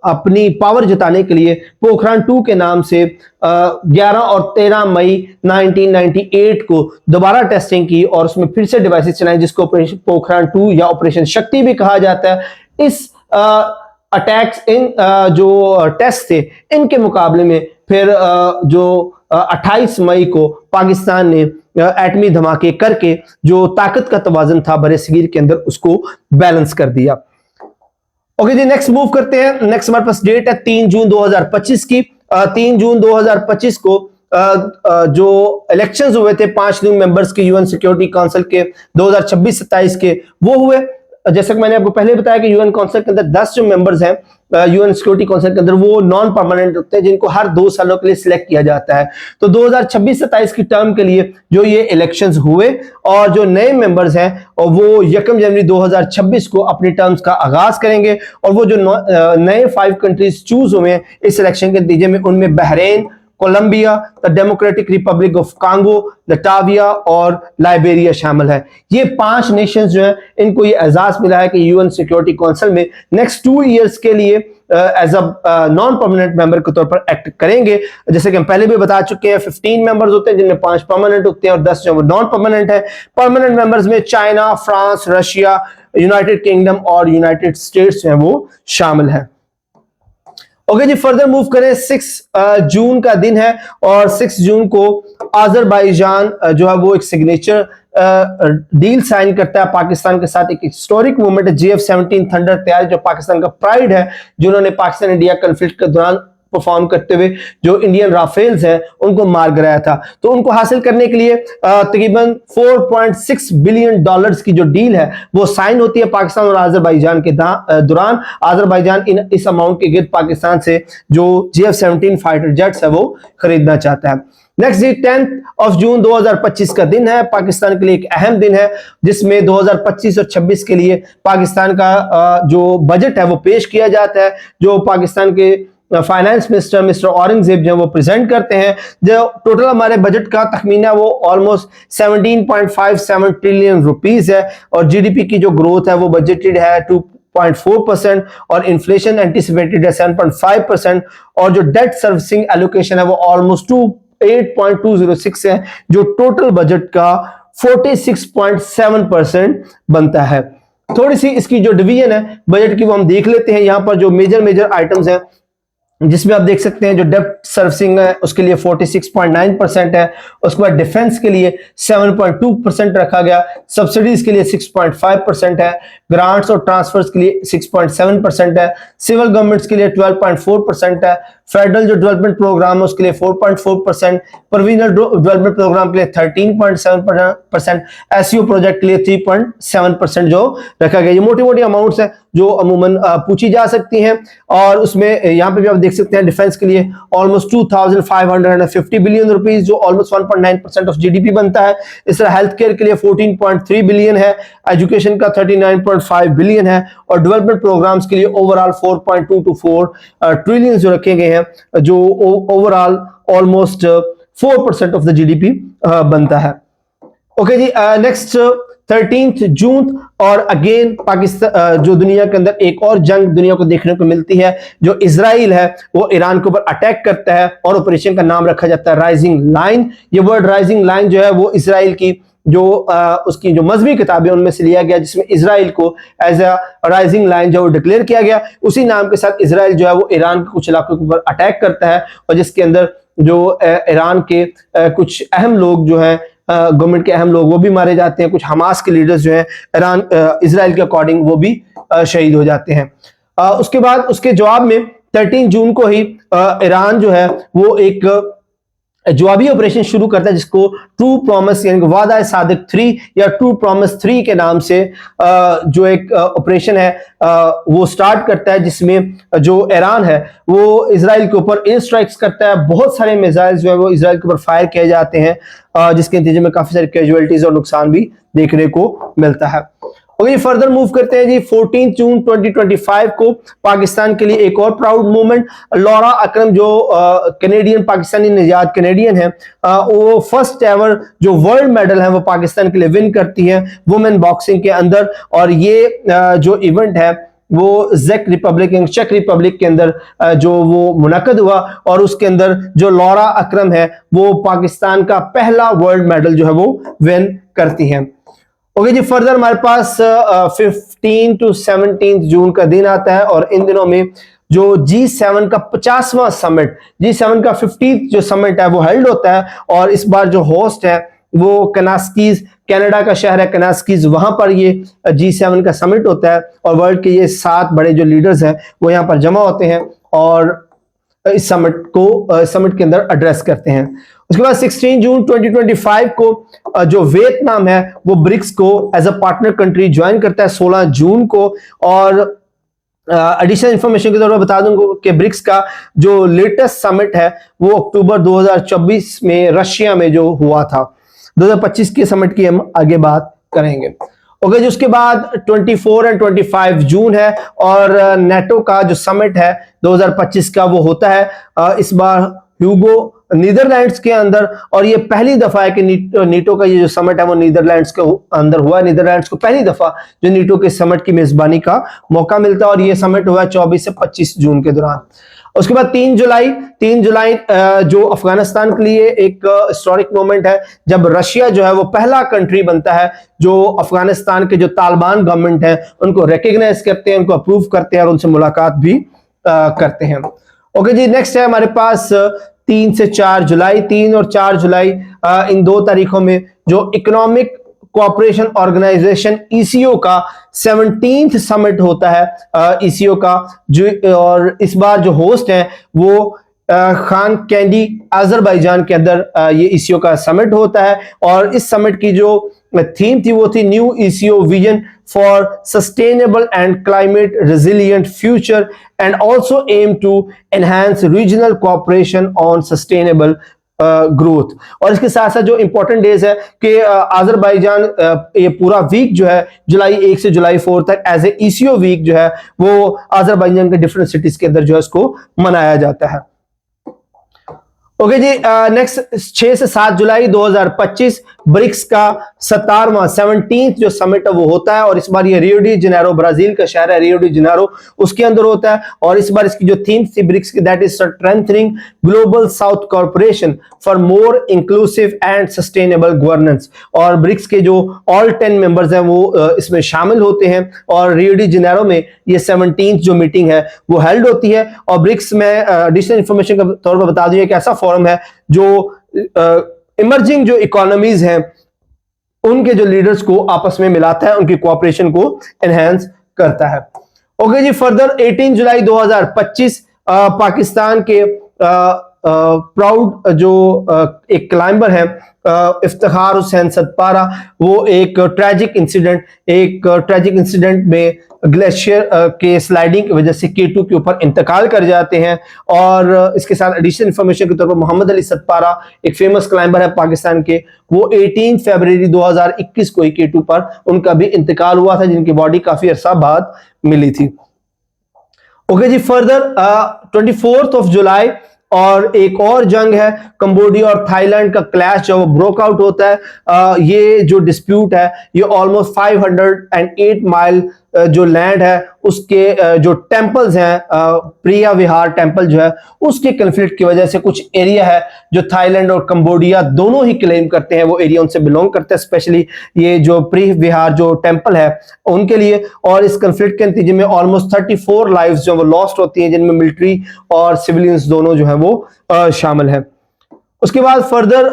अपनी पावर जताने के लिए पोखरान 2 के नाम से 11 और 13 मई 1998 को दोबारा टेस्टिंग की और उसमें फिर से डिवाइसेस चलाई, जिसको ऑपरेशन पोखरान 2 या ऑपरेशन शक्ति भी कहा जाता है। इस अटैक्स इन जो टेस्ट थे इनके मुकाबले में फिर जो 28 मई को पाकिस्तान ने एटमी धमाके करके जो ताकत का तवाज़ुन था बरे-सगीर के अंदर उसको बैलेंस कर दिया। ओके जी, नेक्स्ट मूव करते हैं। नेक्स्ट हमारे पास डेट है 3 जून 2025 की। 3 जून 2025 को जो इलेक्शंस हुए थे 5 न्यू मेंबर्स के यूएन सिक्योरिटी काउंसिल के 2026-27 के, वो हुए। जैसे कि मैंने आपको पहले बताया कि यूएन काउंसिल के अंदर 10 जो मेंबर्स हैं यूएन सिक्योरिटी काउंसिल के अंदर वो नॉन परमानेंट होते हैं, जिनको हर 2 सालों के लिए सिलेक्ट किया जाता है। तो 2026-27 की टर्म के लिए जो ये इलेक्शंस हुए और जो नए मेंबर्स हैं और वो 1 जनवरी 2026 को अपनी टर्म्स का आगाज करेंगे। और वो जो नए 5 कंट्रीज चूज हुए हैं इस इलेक्शन के नतीजे में, उनमें Bahrain, Colombia, the Democratic Republic of Congo, Latvia और लाइबेरिया शामिल है। ये 5 नेशंस जो हैं इनको ये एजाज मिला है कि यूएन सिक्योरिटी काउंसिल में नेक्स्ट 2 इयर्स के लिए as a non permanent member के तौर पर एक्ट करेंगे। जैसे कि हम पहले भी बता चुके हैं 15 मेंबर्स होते हैं जिनमें 5 परमानेंट होते हैं और 10 जो नॉन परमानेंट है। परमानेंट मेंबर्स में China, France, Russia, United kingdom और यूनाइटेड स्टेट्स जो है वो शामिल है। ओके जी, फर्दर मूव करें। 6 जून का दिन है और 6 जून को अजरबैजान जो है वो एक सिग्नेचर डील साइन करता है पाकिस्तान के साथ। एक हिस्टोरिक मूवमेंट है GF-17 थंडर तैयारी, जो पाकिस्तान का प्राइड है, जिन्होंने पाकिस्तान इंडिया कॉन्फ्लिक्ट के दौरान परफॉर्म करते हुए जो इंडियन राफेल्स हैं उनको मार गिराया था। तो उनको हासिल करने के लिए तकरीबन $4.6 बिलियन की जो डील है वो साइन होती है पाकिस्तान और अजरबैजान के दौरान। अजरबैजान इस अमाउंट के गिर्द पाकिस्तान से जो GF-17 फाइटर जेट्स है वो खरीदना चाहता है। नेक्स्ट डे 10 ऑफ जून 2025 का दिन है, पाकिस्तान के लिए एक अहम दिन है, जिसमें 2025 और 26 के लिए पाकिस्तान का जो बजट है वो पेश किया जाता है, जो पाकिस्तान के फाइनेंस मिनिस्टर मिस्टर औरंगजेब जो वो प्रेजेंट करते हैं। जो टोटल हमारे बजट का तखमीना वो ऑलमोस्ट 17.57 ट्रिलियन रुपीस है, और जीडीपी की जो ग्रोथ है वो बजटेड है 2.4%, और इन्फ्लेशन एंटिसिपेटेड है 7.5%, और जो डेट सर्विसिंग एलोकेशन है वो ऑलमोस्ट 8.206 है, जो टोटल बजट का 46.7% बनता है। थोड़ी सी इसकी जो डिवीजन है बजट की वो हम देख लेते हैं। यहां पर जो मेजर आइटम्स हैं जिसमें आप देख सकते हैं, जो डेप्ट सर्विसिंग है उसके लिए 46.9% है, उसके बाद डिफेंस के लिए 7.2% रखा गया, सब्सिडीज के लिए 6.5% है, ग्रांट्स और ट्रांसफर्स के लिए 6.7% है, सिविल गवर्नमेंट्स के लिए 12.4% है, फेडरल जो डेवलपमेंट प्रोग्राम है उसके लिए 4.4%, प्रोविजनल डेवलपमेंट प्रोग्राम के लिए 13.7%, एसईओ प्रोजेक्ट के लिए 3.7% जो रखा गया। ये मोटी मोटी अमाउंट्स हैं जो अमूमन पूछी जा सकती हैं, और उसमें यहां पे भी आप देख सकते हैं डिफेंस के लिए ऑलमोस्ट 2550 बिलियन रुपीस, जो ऑलमोस्ट 1.9% ऑफ जीडीपी बनता है। इस तरह हेल्थ केयर के लिए 14.3 बिलियन है, एजुकेशन का 39.5 बिलियन है, और डेवलपमेंट प्रोग्राम्स के लिए ओवरऑल 4.2 to 4 ट्रिलियन जो रखे गए हैं, जो overall almost 4% of the GDP बनता है। ओके जी, नेक्स्ट 13 जून, और अगेन पाकिस्तान जो दुनिया के अंदर एक और जंग दुनिया को देखने को मिलती है, जो इजराइल है वो ईरान के ऊपर अटैक करता है, और ऑपरेशन का नाम रखा जाता है राइजिंग लाइन। ये वर्ड राइजिंग लाइन जो है वो इजराइल की जो उसकी जो मजहबी किताबें उनमें से लिया गया, जिसमें इजराइल को एज अ राइजिंग लाइन जो डिक्लेयर किया गया। उसी नाम के साथ इजराइल जो है वो ईरान के कुछ इलाकों के ऊपर अटैक करता है, और जिसके अंदर जो ईरान के कुछ अहम लोग जो है, गवर्नमेंट के अहम लोग वो भी मारे जाते हैं, कुछ हमास के लीडर्स जो हैं इजराइल के अकॉर्डिंग वो भी शहीद हो जाते हैं। उसके बाद उसके जवाब में 13 जून को ही ईरान जो है वो एक जवाबी ऑपरेशन शुरू करता है, जिसको ट्रू प्रॉमिस यानी वादा सादिक 3 या ट्रू प्रॉमिस 3 के नाम से जो एक ऑपरेशन है वो स्टार्ट करता है, जिसमें जो ईरान है वो इजराइल के ऊपर एयर स्ट्राइक्स करता है। बहुत सारे मिसाइल जो है वो इजराइल के ऊपर फायर किए जाते हैं, जिसके नतीजे में काफी सारी कैजुअलिटीज और नुकसान भी देखने को मिलता है। ओके, फर्दर मूव करते हैं जी। 14 जून 2025 को पाकिस्तान के लिए एक और प्राउड मूवमेंट, लौरा अकरम जो कैनेडियन पाकिस्तानी निजात कैनेडियन है, वो फर्स्ट एवर जो वर्ल्ड मेडल है वो पाकिस्तान के लिए विन करती है वुमेन बॉक्सिंग के अंदर। और ये जो इवेंट है वो चेक रिपब्लिक के अंदर जो वो मुनक्कद हुआ, और उसके अंदर जो लौरा अकरम है वो पाकिस्तान का पहला वर्ल्ड मेडल जो है वो विन करती है। ओके जी, फर्दर हमारे पास 15 to 17 जून का दिन आता है, और इन दिनों में जो G7 का 50वां समिट, G7 का 50th जो समिट है वो हेल्ड होता है, और इस बार जो होस्ट है वो कनास्कीज, कनाडा का शहर है कनास्कीज, वहां पर ये G7 का समिट होता है, और वर्ल्ड के ये 7 बड़े जो लीडर्स हैं वो यहाँ पर जमा होते हैं और इस समिट के अंदर एड्रेस करते हैं। उसके बाद 16 जून 2025 को जो वियतनाम है वो ब्रिक्स को as a partner country join करता है 16 जून को। और एडिशनल इंफॉर्मेशन के तौर पर बता दूंगा कि ब्रिक्स का जो लेटेस्ट समिट है वो अक्टूबर 2024 में रशिया में जो हुआ था। 2025 के समिट की हम आगे बात करेंगे। ओके जी, उसके बाद 24 और 25 जून है, और नेटो का जो समिट है 2025 का वो होता है इस बार ह्यूगो नीदरलैंड्स के अंदर, और ये पहली दफा है कि नीटो का ये जो समिट है वो नीदरलैंड्स के अंदर हुआ है। नीदरलैंड्स को पहली दफा जो नीटो के समिट की मेजबानी का मौका मिलता है, और ये समिट हुआ 24 से 25 जून के दौरान। उसके बाद 3 जुलाई जो अफगानिस्तान के लिए एक हिस्टोरिक मोमेंट है, जब रशिया जो है वो पहला कंट्री बनता है जो अफगानिस्तान के जो तालिबान गवर्नमेंट है उनको रिकॉग्नाइज करते हैं, उनको अप्रूव करते हैं और उनसे मुलाकात भी करते हैं। ओके जी, नेक्स्ट है हमारे पास 3 से 4 जुलाई। 3 और 4 जुलाई इन 2 तारीखों में जो इकोनॉमिक कोऑपरेशन ऑर्गेनाइजेशन ECO का 17th समिट होता है ECO का, जो और इस बार जो होस्ट है वो खान कैंडी अजरबैजान के अंदर ये ECO का समिट होता है। और इस समिट की जो थीम थी वो थी new ECO vision for sustainable and climate resilient future and also aim to enhance regional cooperation on sustainable growth. और इसके साथ साथ जो इंपॉर्टेंट डेज है कि अजरबैजान ये पूरा वीक जो है जुलाई 1 से जुलाई 4 तक एज ए ईसीओ वीक जो है वो अजरबैजान के डिफरेंट सिटीज के अंदर जो है इसको मनाया जाता है। ओके जी, नेक्स्ट 6 से 7 जुलाई 2025 ब्रिक्स का 17वां 17th जो समिट है वो होता है और इस बार ये रियो डी जेनेरो, ब्राजील का शहर है रियो डी जेनेरो, उसके अंदर होता है। और इस बार इसकी जो थीम थी ब्रिक्स की, that is strengthening global south corporation for more inclusive and sustainable governance. और ब्रिक्स के जो ऑल 10 मेंबर्स हैं वो इसमें शामिल होते हैं और रियो डी जेनेरो में ये 17th जो मीटिंग है वो हेल्ड होती है। और ब्रिक्स में एडिशनल इंफॉर्मेशन के तौर पर बता दूं, एक ऐसा फोरम है जो इमर्जिंग जो इकोनॉमीज हैं उनके जो लीडर्स को आपस में मिलाता है, उनकी कोऑपरेशन को एनहांस करता है। ओके जी, फर्दर 18 जुलाई 2025 पाकिस्तान के प्राउड जो एक क्लाइंबर है इफ्तिखार हुसैन सतपारा, वो एक ट्रेजिक इंसिडेंट में ग्लेशियर के स्लाइडिंग की वजह से K2 के ऊपर इंतकाल कर जाते हैं। और इसके साथ एडिशनल इंफॉर्मेशन के तौर पर मोहम्मद अली सतपारा एक फेमस क्लाइंबर है पाकिस्तान के, वो 18 फरवरी 2021 को ही K2 पर उनका भी इंतकाल हुआ था, जिनकी बॉडी काफी अरसा बाद मिली थी। ओके जी, फर्दर 24 जुलाई और एक और जंग है कंबोडिया और थाईलैंड का क्लैश जो ब्रोक आउट होता है। ये जो डिस्प्यूट है ये ऑलमोस्ट 508 माइल जो लैंड है उसके जो टेंपल्स हैं, प्रिया विहार टेंपल जो है उसके कन्फ्लिक्ट की वजह से कुछ एरिया है जो थाईलैंड और कंबोडिया दोनों ही क्लेम करते हैं, वो एरिया उनसे बिलोंग करते हैं, स्पेशली ये जो प्रिय विहार जो टेंपल है उनके लिए। और इस कन्फ्लिक्ट के नतीजे में ऑलमोस्ट 34 लाइव्स जो वो लॉस्ट होती हैं, जिनमें मिलिट्री और सिविलियंस दोनों जो है वो शामिल है। उसके बाद फर्दर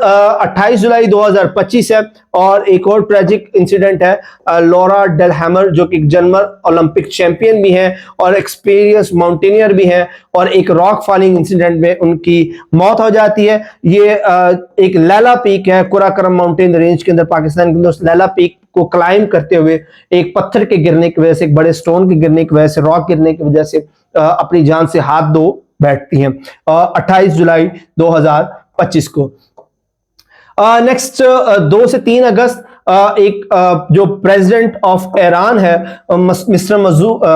28 जुलाई 2025 है और एक और ट्रेजिक इंसिडेंट है। लॉरा डेलहैमर जो कि जर्मन ओलंपिक चैंपियन भी हैं और एक्सपीरियंस माउंटेनियर भी हैं, और एक रॉक फॉलिंग इंसिडेंट में उनकी मौत हो जाती है। ये एक लैला पीक है कुराकरम माउंटेन रेंज के अंदर पाकिस्तान के अंदर। उस लैला पीक को क्लाइम करते हुए एक पत्थर के गिरने की वजह से, एक बड़े स्टोन के गिरने की वजह से, रॉक गिरने की वजह से अपनी जान से हाथ धो बैठती हैं 28 जुलाई 2025 को। नेक्स्ट 2 से 3 अगस्त एक जो प्रेसिडेंट ऑफ ईरान है मिस्टर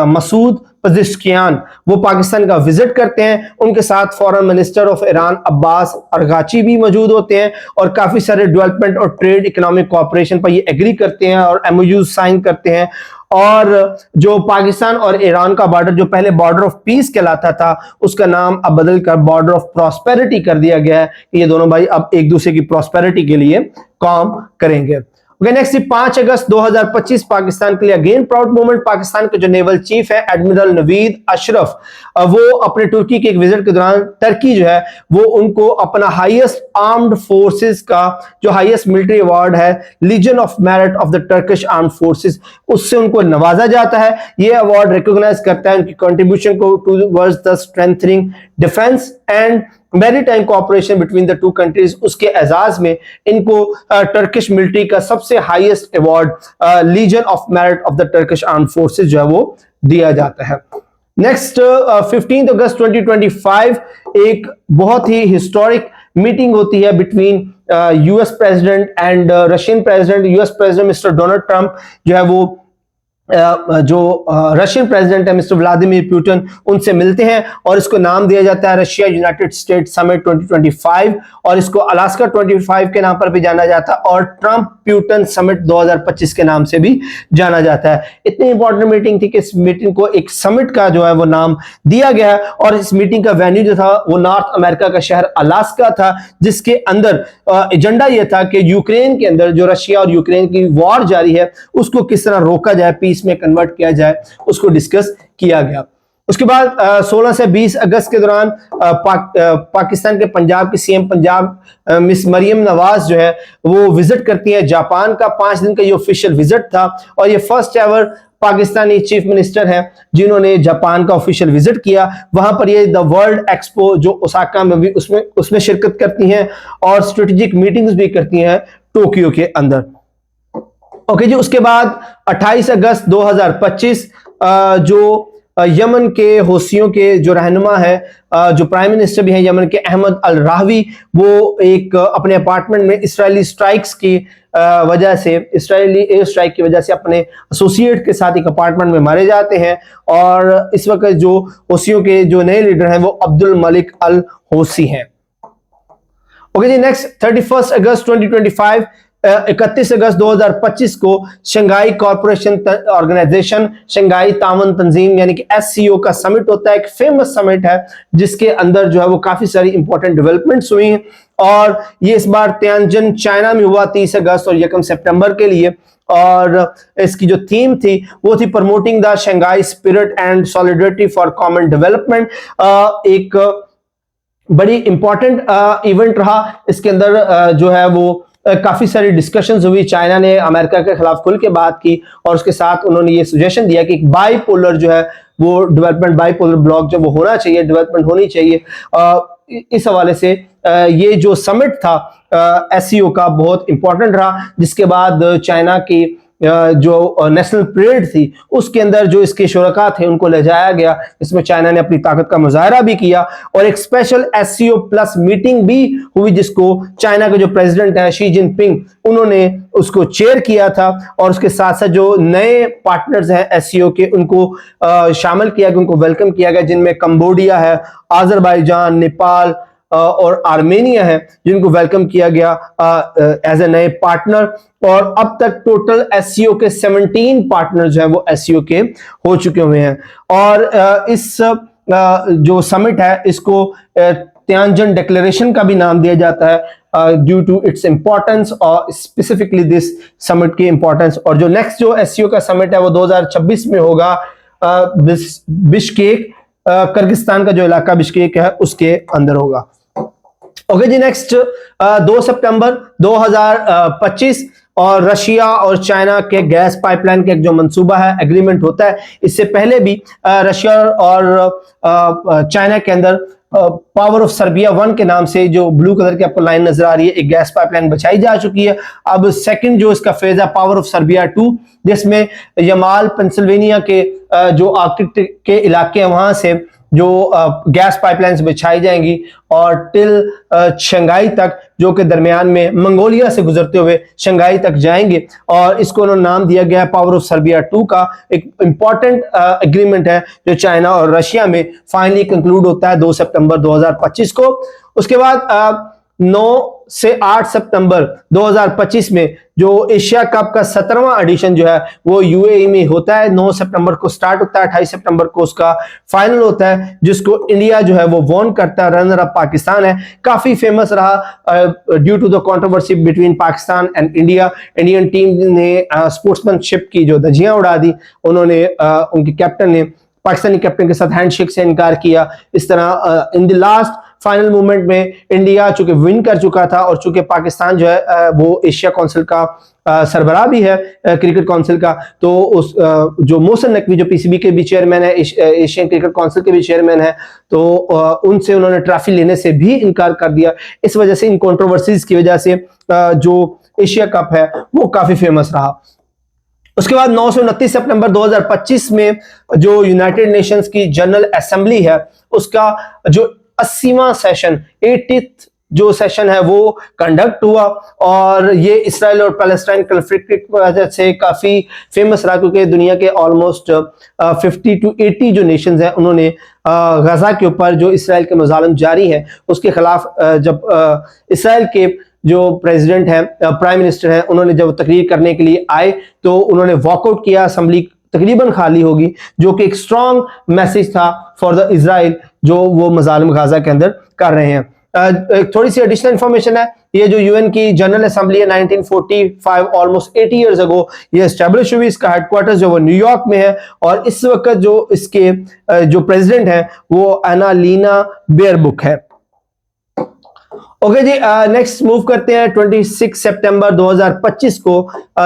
मसूद पजिश्कियान, वो पाकिस्तान का विजिट करते हैं। उनके साथ foreign minister of Iran Abbas Araghchi भी मौजूद होते हैं और काफी सारे डेवलपमेंट और ट्रेड इकोनॉमिक कोऑपरेशन पर ये एग्री करते हैं और MOU साइन करते हैं। और जो पाकिस्तान और ईरान का बॉर्डर जो पहले बॉर्डर ऑफ पीस कहलाता था उसका नाम अब बदल कर बॉर्डर ऑफ प्रॉस्पेरिटी कर दिया गया है। ये दोनों भाई अब एक दूसरे की प्रॉस्पेरिटी के लिए काम करेंगे। नेक्स्ट 5 अगस्त 2025 पाकिस्तान के लिए अगेन प्राउड मोमेंट। पाकिस्तान के जो नेवल चीफ है एडमिरल नवीद अशरफ, वो अपने तुर्की के एक विजिट के दौरान टर्की जो है वो उनको अपना हाईएस्ट आर्म्ड फोर्सेस का जो हाईएस्ट मिलिट्री अवार्ड है Legion of Merit of the Turkish armed forces, उससे उनको नवाजा जाता है। ये अवार्ड रिकॉग्नाइज करता है उनकी कंट्रीब्यूशन को towards the strengthening defence and maritime cooperation between the two countries. उसके एजाज में इनको टर्किश मिलिट्री का सबसे highest award Legion of Merit of the Turkish armed forces जो है वो दिया जाता है। नेक्स्ट 15 अगस्त 2025 एक बहुत ही हिस्टोरिक मीटिंग होती है between US president and Russian president. US president mister Donald Trump जो है वो जो रशियन प्रेसिडेंट है मिस्टर व्लादिमीर पुतिन उनसे मिलते हैं और इसको नाम दिया जाता है रशिया यूनाइटेड स्टेट समिट 2025 और इसको अलास्का 25 के नाम पर भी जाना जाता है और ट्रंप पुतिन समिट 2025 के नाम से भी जाना जाता है। इतनी इंपॉर्टेंट मीटिंग थी कि इस मीटिंग को एक समिट का जो है वो नाम दिया गया और इस मीटिंग का वेन्यू जो था वो नॉर्थ अमेरिका का शहर अलास्का था, जिसके अंदर एजेंडा यह था कि यूक्रेन के अंदर जो रशिया और यूक्रेन की वॉर जारी है उसको किस तरह रोका जाए, पीस में कन्वर्ट किया जाए, उसको डिस्कस किया गया। उसके बाद 16 से 20 अगस्त के दौरान पाकिस्तान के पंजाब की CM पंजाब मिस मरियम नवाज जो है वो विजिट करती है जापान का। 5 दिन का ये ऑफिशियल विजिट था और ये first ever Pakistani chief minister हैं जिन्होंने जापान का ऑफिशियल विजिट किया। वहां पर ये द वर्ल्ड एक्सपो जो ओसाका में भी उसमें शिरकत करती हैं और स्ट्रेटेजिक मीटिंग्स भी करती हैं टोक्यो के अंदर। ओके जी, उसके बाद 28 अगस्त 2025 जो यमन के हौसियों के जो रहनुमा है, जो प्राइम मिनिस्टर भी हैं यमन के, अहमद अल राहवी, वो एक अपने अपार्टमेंट में इजरायली स्ट्राइक्स की वजह से, इजरायली एयर स्ट्राइक की वजह से अपने एसोसिएट के साथ एक अपार्टमेंट में मारे जाते हैं। और इस वक्त जो हौसियों के जो नए लीडर हैं वो अब्दुल मलिक अल हौसी हैं। ओके जी, नेक्स्ट 31 अगस्त 2025, 31 अगस्त 2025 को शंघाई कॉरपोरेशन ऑर्गेनाइजेशन, शंघाई तावन तंजीम यानी कि एससीओ का समिट होता है। एक फेमस समिट है जिसके अंदर जो है वो काफी सारी इंपॉर्टेंट डेवलपमेंट्स हुई हैं, और ये इस बार तियानजिन चाइना में हुआ 30 अगस्त और 1 सितंबर के लिए। और इसकी जो थीम थी वो थी promoting the Shanghai spirit and solidarity for common development. एक बड़ी इंपॉर्टेंट इवेंट रहा। इसके अंदर जो है वो काफी सारी डिस्कशंस हुई। चाइना ने अमेरिका के खिलाफ खुल के बात की, और उसके साथ उन्होंने ये सजेशन दिया कि बाइपोलर जो है वो डेवलपमेंट, बाइपोलर ब्लॉक जो वो होना चाहिए, डेवलपमेंट होनी चाहिए। इस हवाले से ये जो समिट था एससीओ का बहुत इंपॉर्टेंट रहा, जिसके बाद चाइना की जो नेशनल परेड थी उसके अंदर जो इसके शुरका थे उनको ले जाया गया। इसमें चाइना ने अपनी ताकत का मुजाहरा भी किया, और एक स्पेशल एससीओ प्लस मीटिंग भी हुई जिसको चाइना के जो प्रेसिडेंट है शी जिनपिंग, उन्होंने उसको चेयर किया था। और उसके साथ साथ जो नए पार्टनर्स हैं एससीओ के उनको शामिल किया गया, उनको वेलकम किया गया, जिनमें कंबोडिया है, आजरबाईजान, नेपाल और आर्मेनिया है, जिनको वेलकम किया गया एज ए नए पार्टनर। और अब तक टोटल एससीओ के 17 पार्टनर जो है वो एससीओ के हो चुके हुए हैं। और इस जो समिट है इसको तियानजिन डिक्लेरेशन का भी नाम दिया जाता है ड्यू टू इट्स इंपॉर्टेंस, और स्पेसिफिकली दिस समिट की इंपॉर्टेंस। और जो नेक्स्ट जो एससीओ का समिट है वो 2026 में होगा बिश्केक, किर्गिस्तान का जो इलाका बिश्केक है उसके अंदर होगा। ओके जी, नेक्स्ट 2 सितंबर 2025 और रशिया और चाइना के गैस पाइपलाइन के एक जो मंसूबा है, एग्रीमेंट होता है। इससे पहले भी रशिया और चाइना के अंदर पावर ऑफ सर्बिया 1 के नाम से, जो ब्लू कलर की आपको लाइन नजर आ रही है, एक गैस पाइपलाइन बिछाई जा चुकी है। अब सेकंड जो इसका फेज है पावर ऑफ सर्बिया 2, जिसमें यमाल पेंसिल्वेनिया के जो आर्कटिक के इलाके हैं वहां से जो गैस पाइपलाइंस बिछाई जाएंगी और टिल शंघाई तक, जो कि दरमियान में मंगोलिया से गुजरते हुए शंघाई तक जाएंगे। और इसको उन्होंने नाम दिया गया पावर ऑफ सर्बिया 2 का। एक इंपॉर्टेंट एग्रीमेंट है जो चाइना और रशिया में फाइनली कंक्लूड होता है 2 सितंबर 2025 को। उसके बाद 9 से 8 सितंबर 2025 में जो एशिया कप का 17वां एडिशन जो है वो यूएई में होता है। 9 सितंबर को स्टार्ट होता है, 28 सितंबर को उसका फाइनल होता है, जिसको इंडिया जो है वो वॉन करता है। रनर अप पाकिस्तान है। काफी फेमस रहा due to the controversy between Pakistan and India. Indian team ने स्पोर्ट्समैनशिप की जो धज्जियां उड़ा दी। उन्होंने उनके कैप्टन ने पाकिस्तानी कैप्टन के साथ हैंडशेक से इनकार किया। इस तरह in the last final movement में इंडिया चूंकि विन कर चुका था, और चूंकि पाकिस्तान जो है वो एशिया काउंसिल का सरबराह भी है क्रिकेट काउंसिल का, तो उस जो मोहसिन नकवी जो पीसीबी के भी चेयरमैन है, एशियन क्रिकेट काउंसिल के भी चेयरमैन है, तो उनसे उन्होंने ट्रॉफी लेने से भी इनकार कर दिया। इस वजह से, इन कंट्रोवर्सीज की वजह से जो एशिया कप है वो काफी फेमस रहा। उसके बाद 9 से 29 सितंबर 2025 में जो यूनाइटेड नेशंस की जनरल असेंबली है उसका जो 80वां सेशन, 80th जो सेशन है वो कंडक्ट हुआ। और ये इसराइल और पैलेस्टाइन कॉन्फ्लिक्ट की वजह से काफी फेमस रहा, क्योंकि दुनिया के ऑलमोस्ट 50 to 80 जो नेशंस हैं उन्होंने गजा के ऊपर जो इसराइल के मजालिम जारी है उसके खिलाफ, जब इसराइल के जो प्रेसिडेंट हैं, प्राइम मिनिस्टर हैं, उन्होंने जब तकरीर करने के लिए आए तो उन्होंने वॉकआउट किया। असेंबली तकरीबन खाली होगी, जो कि एक स्ट्रॉन्ग मैसेज था फॉर द इजराइल जो वो मजालिम गाजा के अंदर कर रहे हैं। एक थोड़ी सी एडिशनल इंफॉर्मेशन है, ये जो यूएन की जनरल असेंबली है 1945 ऑलमोस्ट 80 इयर्स अगो ये एस्टेब्लिश हुई। इसका हेडक्वार्टर्स जो वो न्यूयॉर्क में है, और इस वक्त जो इसके जो प्रेसिडेंट है वो एनालिना बेयरबुक है। ओके जी, नेक्स्ट मूव करते हैं 26 सितंबर 2025 को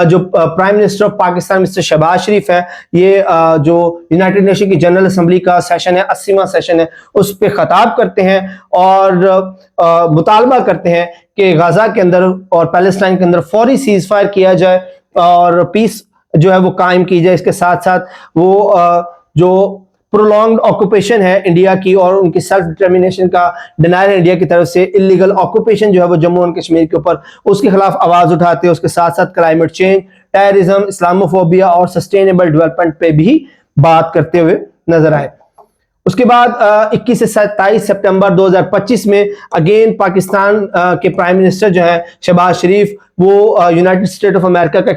जो prime minister of Pakistan mister Shahbaz Sharif है, ये जो यूनाइटेड नेशन की जनरल असेंबली का सेशन है, 80वां सेशन है, उस पर खिताब करते हैं और मुतालबा करते हैं कि गाजा के अंदर और पैलेस्टाइन के अंदर फौरी सीज फायर किया जाए और पीस जो है वो कायम की जाए। इसके साथ साथ वो जो प्रोलॉन्ग्ड ऑक्यूपेशन है इंडिया की और उनकी सेल्फ डिटर्मिनेशन का डिनायल है इंडिया की तरफ से, इलीगल ऑक्यूपेशन जो है वो जम्मू एंड कश्मीर के ऊपर, उसके खिलाफ आवाज उठाते हैं। उसके साथ साथ क्लाइमेट चेंज, टेररिज्म, इस्लामोफोबिया और सस्टेनेबल डेवलपमेंट पे भी बात करते हुए नजर आए। उसके बाद 21 से 27 सितंबर 2025 में अगेन पाकिस्तान के प्राइम मिनिस्टर जो है शहबाज शरीफ, वो यूनाइटेड स्टेट ऑफ अमेरिका का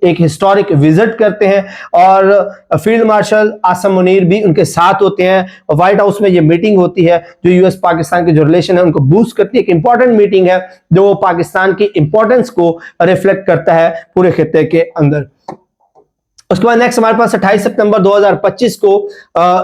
एक हिस्टोरिक विजिट करते हैं और फील्ड मार्शल आसम मुनीर भी उनके साथ होते हैं। व्हाइट हाउस में ये मीटिंग होती है जो यूएस पाकिस्तान के जो रिलेशन है उनको बूस्ट करती है। एक इंपॉर्टेंट मीटिंग है जो पाकिस्तान की इंपॉर्टेंस को रिफ्लेक्ट करता है पूरे खित्ते के अंदर। उसके बाद नेक्स्ट हमारे पास 28 सितंबर 2025 को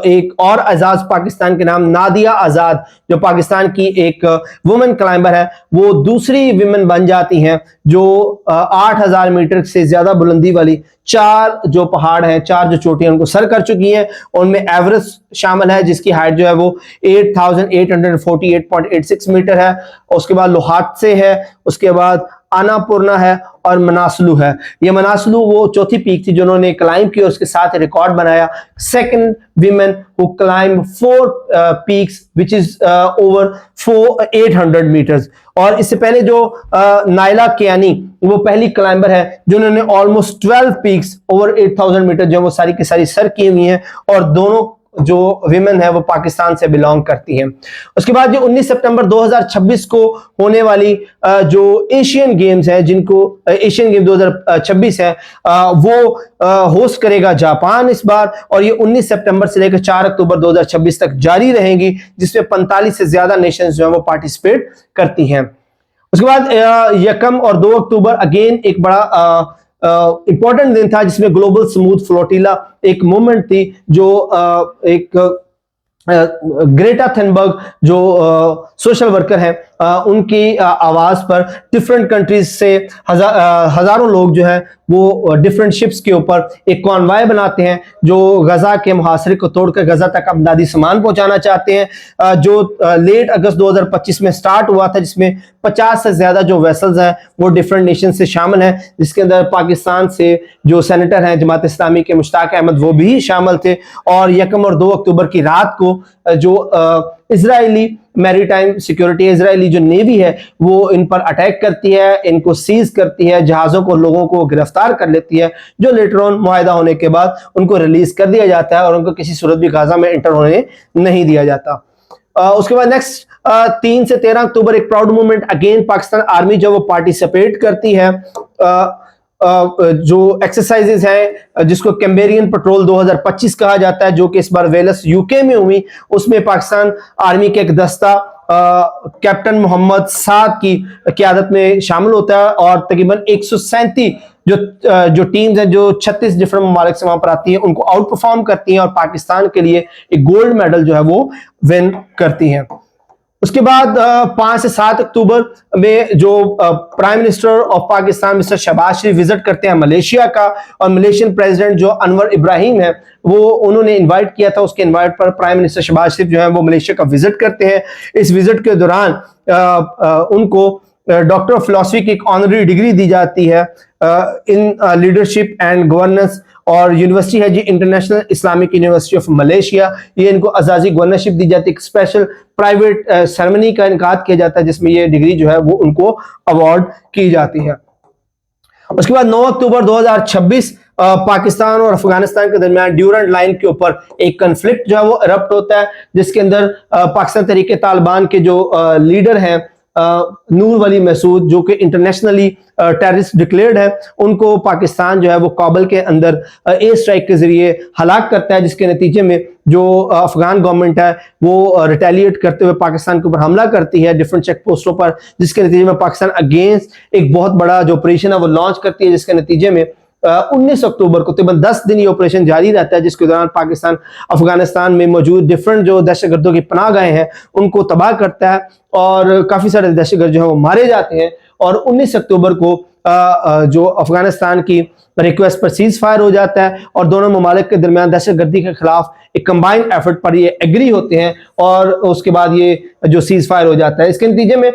एक और आजाद पाकिस्तान के नाम नादिया आजाद, जो पाकिस्तान की एक वुमेन क्लाइंबर है, वो दूसरी विमेन बन जाती हैं जो 8000 मीटर से ज्यादा बुलंदी वाली 4 जो पहाड़ हैं, 4 जो चोटियां उनको सर कर चुकी हैं। उनमें एवरेस्ट शामिल है जिसकी हाइट जो है वो 8848.86 मीटर है। उसके बाद लोहाटसे है, उसके बाद आनापूर्णा है और मनासलू है। ये मनासलू वो चौथी पीक थी जो उन्होंने क्लाइंब की और उसके साथ रिकॉर्ड बनाया, second women who climb 4 peaks which is over 800 metres. और इससे पहले जो नाइला कियानी, वो पहली क्लाइंबर है जिन्होंने ऑलमोस्ट 12 पीक्स ओवर 8000 मीटर जो वो सारी की सारी सर की हुई हैं और दोनों जो विमेन है वो पाकिस्तान से बिलोंग करती हैं। उसके बाद जो 19 सितंबर 2026 को होने वाली जो एशियन गेम्स है, जिनको एशियन गेम 2026 है, वो होस्ट करेगा जापान इस बार, और ये 19 सितंबर से लेकर 4 अक्टूबर 2026 तक जारी रहेंगी, जिसमें 45 से ज्यादा नेशंस जो है वो पार्टिसिपेट करती हैं। उसके बाद 1 और 2 अक्टूबर अगेन एक बड़ा इंपॉर्टेंट दिन था जिसमें ग्लोबल स्मूथ फ्लोटिला एक मूवमेंट थी जो एक ग्रेटा थनबर्ग जो सोशल वर्कर हैं उनकी आवाज पर डिफरेंट कंट्रीज से हजारों लोग जो है वो डिफरेंट शिप्स के ऊपर एक कॉन्वॉय बनाते हैं जो गजा के मुहासरे को तोड़कर गजा तक अमदादी सामान पहुंचाना चाहते हैं, जो लेट अगस्त 2025 में स्टार्ट हुआ था, जिसमें 50 से ज्यादा जो वेसल्स हैं वो डिफरेंट नेशन से शामिल हैं, जिसके अंदर पाकिस्तान से जो सेनेटर हैं जमात इस्लामी के मुश्ताक अहमद वो भी शामिल थे। और 1 और 2 अक्टूबर की रात को जो इजरायली मैरीटाइम सिक्योरिटी, इजरायली जो नेवी है वो इन पर अटैक करती है, इनको सीज करती है, जहाजों को, लोगों को गिरफ्तार कर लेती है, जो लेटर ऑन मुआहदा होने के बाद उनको रिलीज कर दिया जाता है और उनको किसी सूरत भी गाजा में एंटर होने नहीं दिया जाता। उसके बाद नेक्स्ट 3 से 13 अक्टूबर एक proud movement again Pakistan army जो वो पार्टिसिपेट करती है, जो एक्सरसाइजेज हैं जिसको कैम्बेरियन पेट्रोल 2025 कहा जाता है, जो कि इस बार वेल्स यूके में हुई। उसमें पाकिस्तान आर्मी के एक दस्ता कैप्टन मोहम्मद साद की क़यादत में शामिल होता है और तकरीबन 137 जो टीम्स हैं जो 36 डिफरेंट ममालिक से वहां पर आती हैं उनको आउट परफॉर्म करती हैं और पाकिस्तान के लिए एक गोल्ड मेडल जो है वो विन करती हैं। उसके बाद 5 से 7 अक्टूबर में जो prime minister of Pakistan mister Shahbaz Sharif visit करते हैं मलेशिया का, और मलेशियन प्रेसिडेंट जो अनवर इब्राहिम है वो उन्होंने इनवाइट किया था, उसके इनवाइट पर प्राइम मिनिस्टर शहबाज शरीफ जो है वो मलेशिया का विजिट करते हैं। इस विजिट के दौरान उनको डॉक्टर ऑफ फिलॉसफी की एक ऑनररी डिग्री दी जाती है इन लीडरशिप एंड गवर्नेंस, और यूनिवर्सिटी है जी international Islamic university of Malaysia, ये इनको अजाजी गवर्नरशिप दी जाती है। एक स्पेशल प्राइवेट सेरेमनी का इनकाद किया जाता है जिसमें ये डिग्री जो है वो उनको अवार्ड की जाती है। उसके बाद 9 अक्टूबर 2026 पाकिस्तान और अफगानिस्तान के दरमियान ड्यूरेंट लाइन के ऊपर एक कन्फ्लिक्ट जो है वो इरप्ट होता है, जिसके अंदर पाकिस्तान तहरीक तालिबान के जो लीडर हैं नूर वली मसूद, जो कि इंटरनेशनली टेररिस्ट डिक्लेयर्ड है, उनको पाकिस्तान जो है वो काबुल के अंदर एयर स्ट्राइक के जरिए हलाक करता है, जिसके नतीजे में जो अफगान गवर्नमेंट है वो रिटेलिएट करते हुए पाकिस्तान के ऊपर हमला करती है डिफरेंट चेक पोस्टों पर, जिसके नतीजे में पाकिस्तान अगेंस्ट एक बहुत बड़ा जो ऑपरेशन है वो लॉन्च करती है, जिसके नतीजे में 19 अक्टूबर को तकरीबन 10 दिन ये ऑपरेशन जारी रहता है, जिसके दौरान पाकिस्तान अफगानिस्तान में मौजूद डिफरेंट जो दहशतगर्दों की पनाहगाहें हैं उनको तबाह करता है और काफी सारे दहशतगर्द जो है वो मारे जाते हैं। और 19 अक्टूबर को जो अफगानिस्तान की रिक्वेस्ट पर सीज फायर हो जाता है और दोनों ममालिक के दरमियान दहशतगर्दी के खिलाफ एक कंबाइंड एफर्ट पर ये एग्री होते हैं और उसके बाद ये जो सीज फायर हो जाता है। इसके नतीजे में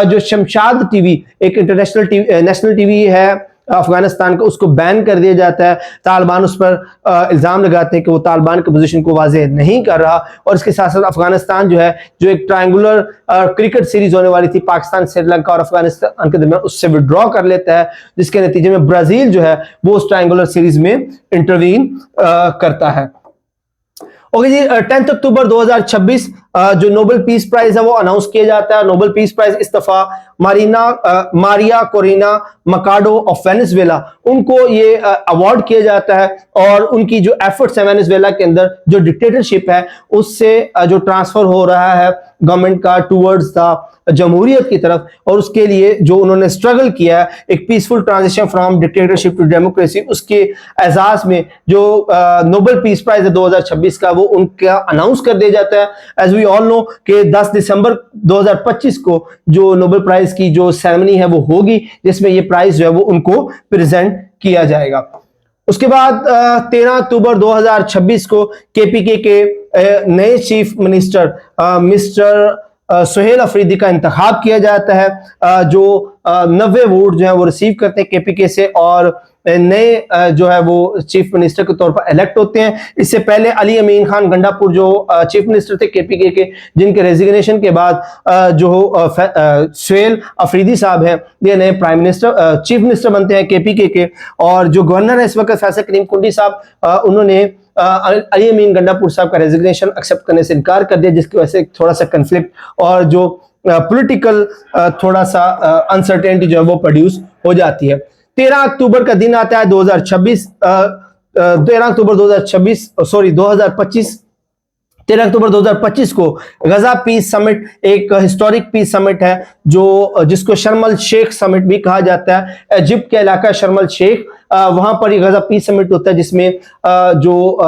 जो शमशाद टीवी एक इंटरनेशनल नेशनल टीवी है अफगानिस्तान का, उसको बैन कर दिया जाता है। तालिबान उस पर इल्जाम लगाते हैं कि वो तालिबान की पोजीशन को वाज़ेह नहीं कर रहा, और इसके साथ साथ अफगानिस्तान जो है, जो एक ट्रायंगुलर क्रिकेट सीरीज होने वाली थी पाकिस्तान, श्रीलंका और अफगानिस्तान के दरमियान, उससे विड्रॉ कर लेता है, जिसके नतीजे में ब्राजील जो है वो उस ट्रायंगुलर सीरीज में इंटरवीन करता है। ओके जी, 10 अक्टूबर 2026 जो नोबेल पीस प्राइज है वो अनाउंस किया जाता है। नोबेल पीस प्राइज इस दफा मारिया कोरिना मकाडो ऑफ वेनेजुएला, उनको ये अवार्ड किया जाता है, और उनकी जो एफर्ट्स है वेनेजुएला के अंदर जो डिक्टेटरशिप है उससे जो ट्रांसफर हो रहा है गवर्नमेंट का टूवर्ड्स द जमहूरियत की तरफ, और उसके लिए जो उन्होंने स्ट्रगल किया है, एक peaceful transition from dictatorship to democracy, उसके एजाज में जो नोबेल पीस प्राइज है 2026 का, वो उनका अनाउंस कर दिया जाता है। एज वी ऑल नो कि 10 दिसंबर 2025 को जो नोबेल प्राइज की जो सेरेमनी है वो होगी, जिसमें ये प्राइज जो है वो उनको प्रेजेंट किया जाएगा। उसके बाद 13 अक्टूबर 2026 को केपीके के नए chief minister mister Suhail Afridi का इंतखाब किया जाता है, जो 90 वोट जो है वो रिसीव करते हैं केपीके से, और नए जो है वो चीफ मिनिस्टर के तौर पर इलेक्ट होते हैं। इससे पहले अली अमीन खान गंडापुर जो चीफ मिनिस्टर थे केपीके के, जिनके रेजिग्नेशन के बाद जो सुहेल अफरीदी साहब हैं, ये नए प्राइम मिनिस्टर चीफ मिनिस्टर बनते हैं केपीके के। और जो गवर्नर है इस वक्त फैसल करीम कुंडी साहब, उन्होंने अली अमीन गंडापुर साहब का रेजिग्नेशन एक्सेप्ट करने से इनकार कर दिया, जिसकी वजह से थोड़ा सा कंफ्लिक्ट और जो पॉलिटिकल थोड़ा सा अनसर्टेनिटी जो है वो प्रोड्यूस हो जाती है। 13 अक्टूबर का दिन आता है 2026 13 अक्टूबर 2026 सॉरी 2025 13 अक्टूबर 2025 को गजा पीस समिट, एक हिस्टोरिक पीस समिट है जो जिसको शर्मल शेख समिट भी कहा जाता है। इजिप्ट के इलाका शर्मल शेख, वहां पर ये गजा पीस समिट होता है, जिसमें जो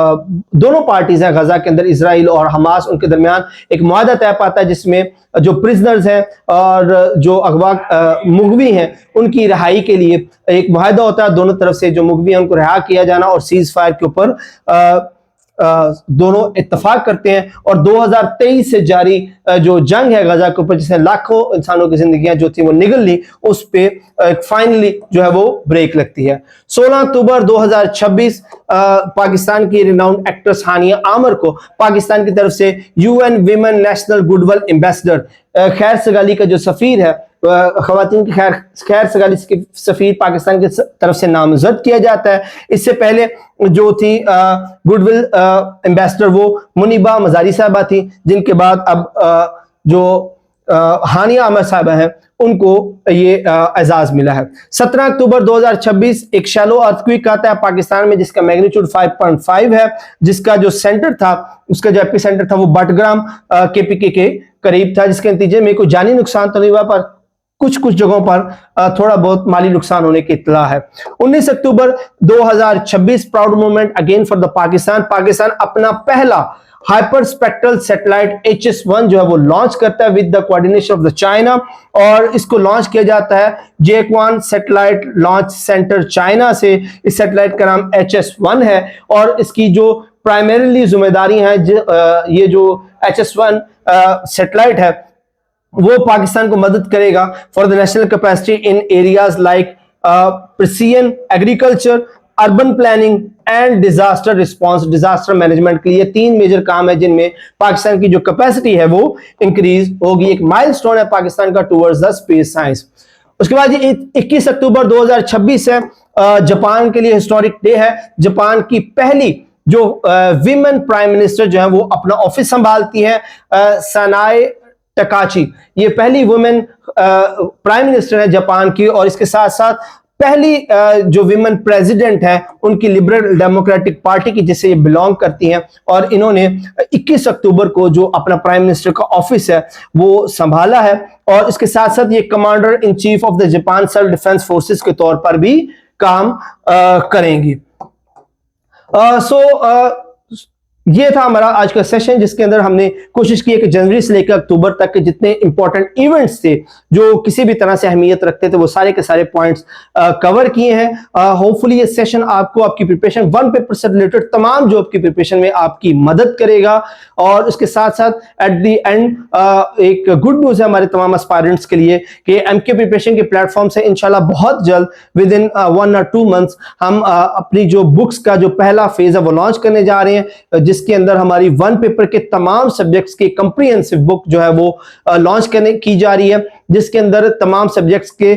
दोनों पार्टीज हैं गजा के अंदर, इजराइल और हमास, उनके दरमियान एक मुआहदा तय पाता है, जिसमें जो प्रिजनर्स हैं और जो अगवा मुगवी हैं उनकी रिहाई के लिए एक मुआहदा होता है। दोनों तरफ से जो मुगवी हैं उनको रिहा किया जाना, और सीज फायर के ऊपर दोनों इत्तेफाक करते हैं। और 2023 से जारी जो जंग है गजा के ऊपर, जिसने लाखों इंसानों की जिंदगियां जो थी वो निगल ली, उस पे फाइनली जो है वो ब्रेक लगती है। 16 अक्टूबर 2026 पाकिस्तान की रिनाउंड एक्ट्रेस हानिया आमर को पाकिस्तान की तरफ से UN women national goodwill ambassador, खैर सगाली का जो सफीर है, खवातीन की खैर सगाली के सफीर पाकिस्तान की तरफ से नामजद किया जाता है। इससे पहले जो थी गुडविल एम्बेसडर वो मुनीबा मजारी साहबा थी, जिनके बाद अब जो हानिया आमर साहबा हैं उनको ये एजाज मिला है। 17 अक्टूबर 2026 एक शैलो अर्थक्वेक आता है पाकिस्तान में, जिसका मैग्नीट्यूड 5.5 है, जिसका जो सेंटर था, उसका जो एपी सेंटर था वो बटग्राम केपीके के करीब था, जिसके नतीजे में कोई जानी नुकसान तो नहीं हुआ, पर कुछ कुछ जगहों पर थोड़ा बहुत माली नुकसान होने की इत्तला है। 19 अक्टूबर 2026 proud moment again for the Pakistan, Pakistan अपना पहला हाइपर स्पेक्ट्रल सैटेलाइट HS-1 जो है वो लॉन्च करता है with the coordination of the China, और इसको लॉन्च किया जाता है जेकवान सैटेलाइट लॉन्च सेंटर चाइना से। इस सैटेलाइट का नाम HS-1 है, और इसकी जो प्राइमरीली जिम्मेदारी है, ये जो HS-1 सैटेलाइट है वो पाकिस्तान को मदद करेगा for the national capacity in areas like precision agriculture, urban planning and disaster response, disaster management के लिए 3 मेजर काम है जिनमें पाकिस्तान की जो कैपेसिटी है वो इंक्रीज होगी। एक माइलस्टोन है पाकिस्तान का टुवर्ड्स द स्पेस साइंस। उसके बाद ये 21 अक्टूबर 2026 है, जापान के लिए हिस्टोरिक डे है। जापान की पहली जो विमेन प्राइम मिनिस्टर जो है वो अपना ऑफिस संभालती है, सनाए टकाची, ये पहली वुमेन प्राइम मिनिस्टर है जापान की, और इसके साथ साथ पहली जो विमेन प्रेसिडेंट है उनकी लिबरल डेमोक्रेटिक पार्टी की जिसे ये बिलोंग करती हैं, और इन्होंने 21 अक्टूबर को जो अपना प्राइम मिनिस्टर का ऑफिस है वो संभाला है, और इसके साथ साथ ये commander in chief of the Japan self defence forces के तौर पर भी काम करेंगी। ये था हमारा आज का सेशन, जिसके अंदर हमने कोशिश की है कि जनवरी से लेकर अक्टूबर तक के जितने इंपॉर्टेंट इवेंट्स थे जो किसी भी तरह से अहमियत रखते थे, वो सारे के सारे पॉइंट्स कवर किए हैं। होपफुली ये सेशन आपको आपकी प्रिपरेशन वन पेपर से रिलेटेड तमाम जो आपकी प्रिपरेशन में आपकी मदद करेगा। और उसके साथ साथ एट द एंड एक गुड न्यूज है हमारे तमाम एस्पायरेंट्स के लिए कि एमके प्रिपरेशन के प्लेटफॉर्म से इंशाल्लाह बहुत जल्द विद इन 1 or 2 months हम अपनी जो बुक्स का जो पहला फेज है वो लॉन्च करने जा रहे हैं, जिसके अंदर हमारी वन पेपर के तमाम सब्जेक्ट्स की कंप्रीहेंसिव बुक जो है वो लॉन्च करने की जा रही है, जिसके अंदर तमाम सब्जेक्ट्स के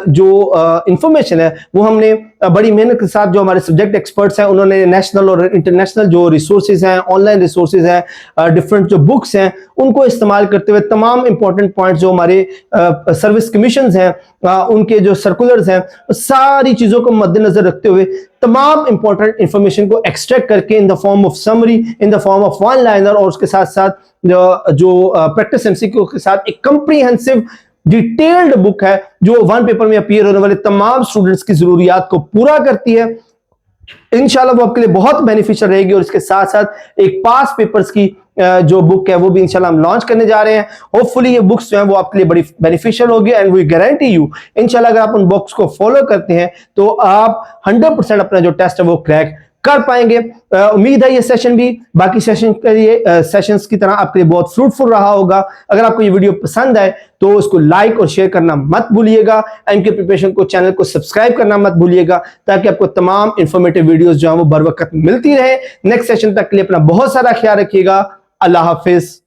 जो इंफॉर्मेशन है वो हमने बड़ी मेहनत के साथ जो हमारे सब्जेक्ट एक्सपर्ट्स हैं उन्होंने नेशनल और इंटरनेशनल जो रिसोर्सेज हैं, ऑनलाइन रिसोर्सेज हैं, डिफरेंट जो बुक्स हैं उनको इस्तेमाल करते हुए तमाम इंपॉर्टेंट पॉइंट्स जो हमारे सर्विस कमीशंस हैं उनके जो सर्कुलर्स हैं, सारी चीजों को मद्देनजर रखते हुए तमाम इंपॉर्टेंट इंफॉर्मेशन को एक्सट्रैक्ट करके in the form of summary, in the form of one liner और उसके साथ साथ जो प्रैक्टिस एमसीक्यू के साथ एक कंप्रीहेंसिव डिटेल्ड बुक है जो वन पेपर में अपीयर होने वाले तमाम स्टूडेंट्स की जरूरियात को पूरा करती है। इंशाल्लाह वो आपके लिए बहुत बेनिफिशियल रहेगी। और इसके साथ साथ एक पास पेपर्स की जो बुक है वो भी इंशाल्लाह हम लॉन्च करने जा रहे हैं। होपफुली ये बुक्स जो है वो आपके लिए बड़ी बेनिफिशियल होगी एंड वी गारंटी यू इंशाल्लाह अगर आप उन बुक्स को फॉलो करते हैं तो आप 100% अपना जो टेस्ट है वो क्रैक कर पाएंगे। उम्मीद है ये सेशन भी बाकी सेशन के लिए सेशंस की तरह आपके लिए बहुत फ्रूटफुल रहा होगा। अगर आपको ये वीडियो पसंद आए तो उसको लाइक और शेयर करना मत भूलिएगा। एमके प्रिपरेशन को चैनल को सब्सक्राइब करना मत भूलिएगा ताकि आपको तमाम इंफॉर्मेटिव वीडियोस जो है वो बर वक्त मिलती रहे। नेक्स्ट सेशन तक के लिए अपना बहुत सारा ख्याल रखिएगा। अल्लाह हाफिज।